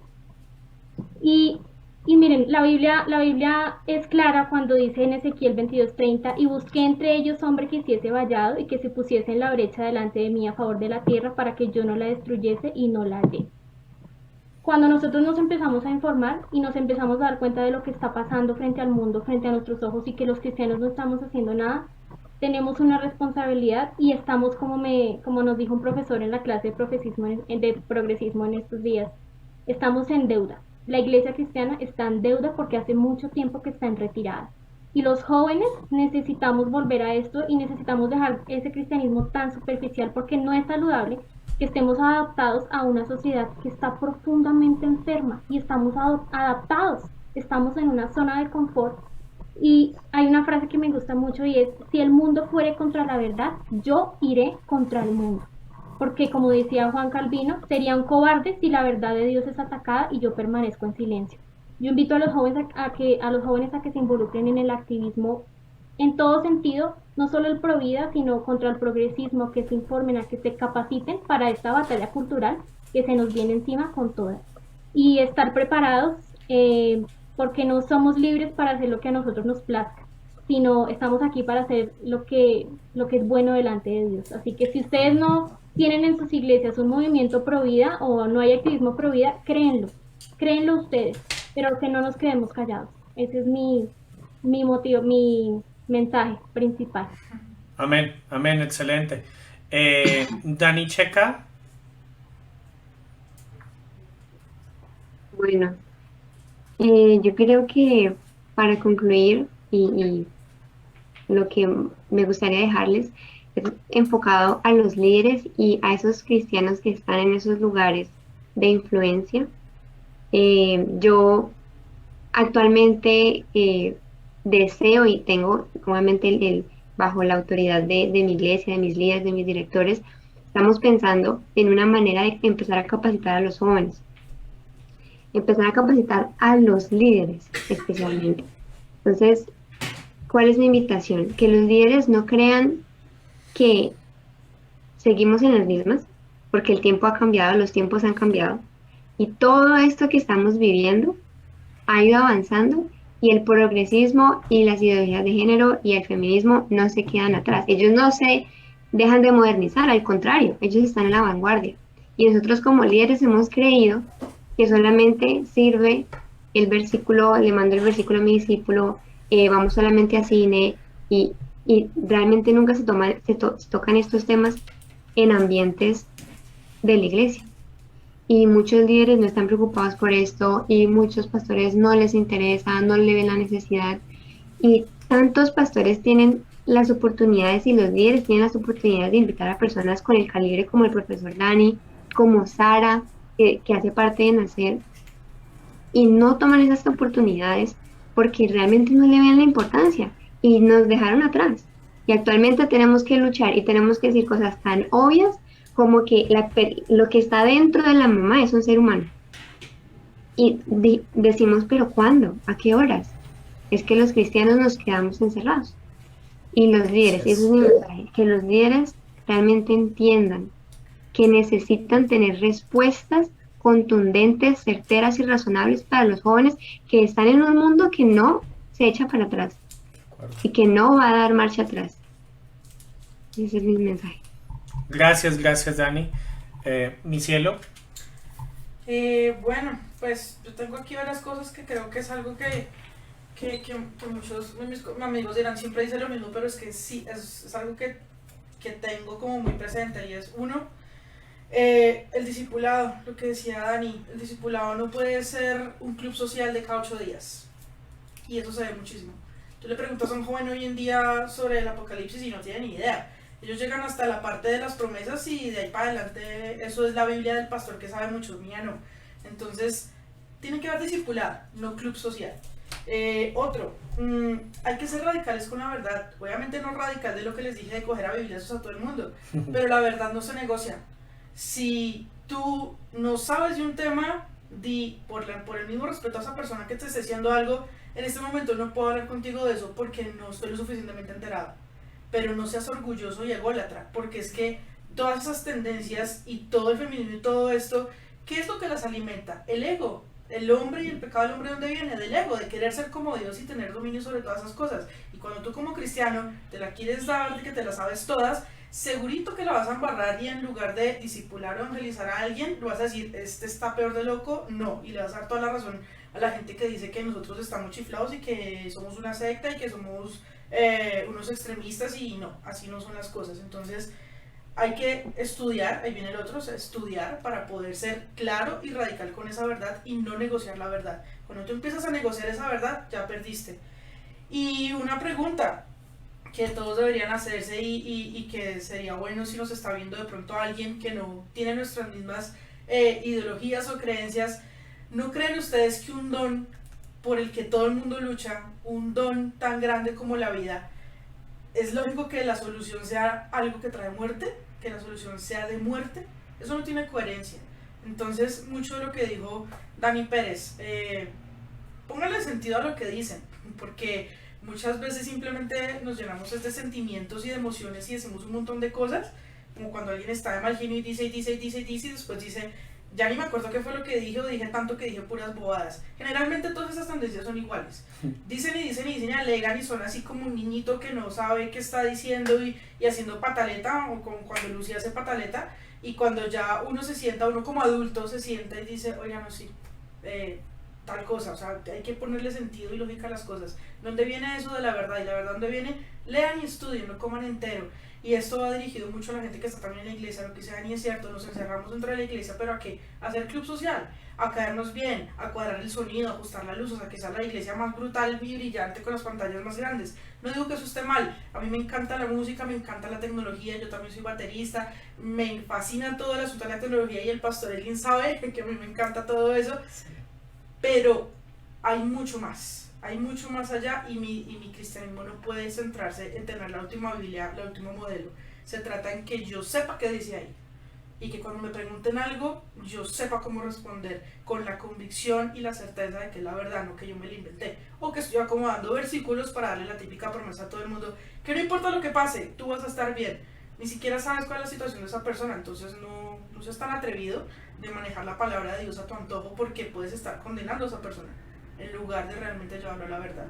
Y miren, la Biblia es clara cuando dice en Ezequiel 22:30, y busqué entre ellos hombre que hiciese vallado y que se pusiese en la brecha delante de mí a favor de la tierra para que yo no la destruyese, y no la hallé. Cuando nosotros nos empezamos a informar y nos empezamos a dar cuenta de lo que está pasando frente al mundo, frente a nuestros ojos, y que los cristianos no estamos haciendo nada, tenemos una responsabilidad y estamos, como nos dijo un profesor en la clase de progresismo en estos días, estamos en deuda. La iglesia cristiana está en deuda porque hace mucho tiempo que está en retirada. Y los jóvenes necesitamos volver a esto y necesitamos dejar ese cristianismo tan superficial, porque no es saludable que estemos adaptados a una sociedad que está profundamente enferma y estamos adaptados, estamos en una zona de confort. Y hay una frase que me gusta mucho y es: si el mundo fuere contra la verdad, yo iré contra el mundo. Porque, como decía Juan Calvino, sería un cobarde si la verdad de Dios es atacada y yo permanezco en silencio. Yo invito a los jóvenes a que se involucren en el activismo en todo sentido, no solo el pro vida, sino contra el progresismo, que se informen, a que se capaciten para esta batalla cultural que se nos viene encima con todas. Y estar preparados, porque no somos libres para hacer lo que a nosotros nos plazca, sino estamos aquí para hacer lo que es bueno delante de Dios. Así que si ustedes no tienen en sus iglesias un movimiento pro vida o no hay activismo pro vida, créenlo ustedes, pero que no nos quedemos callados. Ese es mi motivo, mi mensaje principal. Amén, excelente. Dani Checa. Bueno, yo creo que para concluir y lo que me gustaría dejarles es enfocado a los líderes y a esos cristianos que están en esos lugares de influencia. Yo actualmente deseo y tengo, obviamente, bajo la autoridad de mi iglesia, de mis líderes, de mis directores, estamos pensando en una manera de empezar a capacitar a los jóvenes. empezar a capacitar a los líderes especialmente. Entonces, ¿cuál es mi invitación? Que los líderes no crean que seguimos en las mismas, porque el tiempo ha cambiado, los tiempos han cambiado, y todo esto que estamos viviendo ha ido avanzando, y el progresismo y las ideologías de género y el feminismo no se quedan atrás. Ellos no se dejan de modernizar, al contrario, ellos están en la vanguardia. Y nosotros como líderes hemos creído que solamente sirve el versículo, le mando el versículo a mi discípulo, vamos solamente a cine, y realmente nunca se tocan estos temas en ambientes de la iglesia. Y muchos líderes no están preocupados por esto, y muchos pastores no les interesa, no le ven la necesidad, y tantos pastores tienen las oportunidades y los líderes tienen las oportunidades de invitar a personas con el calibre como el profesor Dani, como Sara, que hace parte de Nacer, y no toman esas oportunidades porque realmente no le ven la importancia y nos dejaron atrás. Y actualmente tenemos que luchar y tenemos que decir cosas tan obvias como que lo que está dentro de la mamá es un ser humano. Y decimos, ¿pero cuándo? ¿A qué horas? Es que los cristianos nos quedamos encerrados. Y los líderes, eso es mi mensaje, que los líderes realmente entiendan que necesitan tener respuestas contundentes, certeras y razonables para los jóvenes que están en un mundo que no se echa para atrás y que no va a dar marcha atrás. Ese es mi mensaje. Gracias, Dani. Mi cielo. Bueno, pues yo tengo aquí varias cosas que creo que es algo que muchos de mis amigos dirán, siempre dice lo mismo, pero es que sí, es algo que tengo como muy presente, y es uno, el discipulado, lo que decía Dani, el discipulado no puede ser un club social de cada 8 días, y eso se ve muchísimo. Tú le preguntas a un joven hoy en día sobre el Apocalipsis y no tiene ni idea. Ellos llegan hasta la parte de las promesas y de ahí para adelante eso es la Biblia del pastor que sabe mucho, mía no. Entonces, tiene que haber discipulado, no club social. Hay que ser radicales con la verdad. Obviamente no radical de lo que les dije de coger a bibliazos a todo el mundo, pero la verdad no se negocia. Si tú no sabes de un tema, di por el mismo respeto a esa persona que te esté diciendo algo, en este momento no puedo hablar contigo de eso porque no estoy lo suficientemente enterado. Pero no seas orgulloso y ególatra, porque es que todas esas tendencias y todo el feminismo y todo esto, ¿qué es lo que las alimenta? El ego. El hombre y el pecado del hombre, ¿dónde viene? Del ego, de querer ser como Dios y tener dominio sobre todas esas cosas. Y cuando tú como cristiano te la quieres dar, de que te las sabes todas, segurito que la vas a embarrar, y en lugar de discipular o evangelizar a alguien, lo vas a decir, este está peor de loco, no, y le vas a dar toda la razón a la gente que dice que nosotros estamos chiflados y que somos una secta y que somos unos extremistas, y no, así no son las cosas. Entonces hay que estudiar, ahí viene el otro, o sea, estudiar para poder ser claro y radical con esa verdad y no negociar la verdad. Cuando tú empiezas a negociar esa verdad, ya perdiste. Y una pregunta que todos deberían hacerse y que sería bueno si nos está viendo de pronto alguien que no tiene nuestras mismas ideologías o creencias, ¿no creen ustedes que un don por el que todo el mundo lucha, un don tan grande como la vida, es lógico que la solución sea algo que trae muerte? Que la solución sea de muerte, eso no tiene coherencia. Entonces, mucho de lo que dijo Dani Pérez, póngale sentido a lo que dicen, porque muchas veces simplemente nos llenamos de sentimientos y de emociones y decimos un montón de cosas, como cuando alguien está de mal genio y dice, y después dice, ya ni me acuerdo qué fue lo que dije, o dije tanto que dije puras bobadas. Generalmente todas esas tendencias son iguales. Dicen y dicen y dicen y alegan y son así como un niñito que no sabe qué está diciendo y haciendo pataleta, o como cuando Lucía hace pataleta, y cuando ya uno se sienta, uno como adulto se sienta y dice, oigan, no, sí, tal cosa, o sea, hay que ponerle sentido y lógica a las cosas. ¿Dónde viene eso de la verdad? Y la verdad, ¿dónde viene? Lean y estudien, no coman entero. Y esto va dirigido mucho a la gente que está también en la iglesia, lo que sea, ni es cierto, nos encerramos dentro de la iglesia, pero ¿a qué? A hacer club social, a caernos bien, a cuadrar el sonido, a ajustar la luz, o sea, que sea la iglesia más brutal y brillante con las pantallas más grandes. No digo que eso esté mal, a mí me encanta la música, me encanta la tecnología, yo también soy baterista, me fascina todo el asunto de la tecnología, y el pastor Elgin sabe que a mí me encanta todo eso, pero hay mucho más allá, y mi cristianismo no puede centrarse en tener la última Biblia, el último modelo. Se trata en que yo sepa qué dice ahí. y que cuando me pregunten algo yo sepa cómo responder con la convicción y la certeza de que es la verdad, no que yo me la inventé o que estoy acomodando versículos para darle la típica promesa a todo el mundo que no importa lo que pase, tú vas a estar bien. Ni siquiera sabes cuál es la situación de esa persona, entonces no seas tan atrevido de manejar la palabra de Dios a tu antojo, porque puedes estar condenando a esa persona en lugar de realmente llevarlo a la verdad.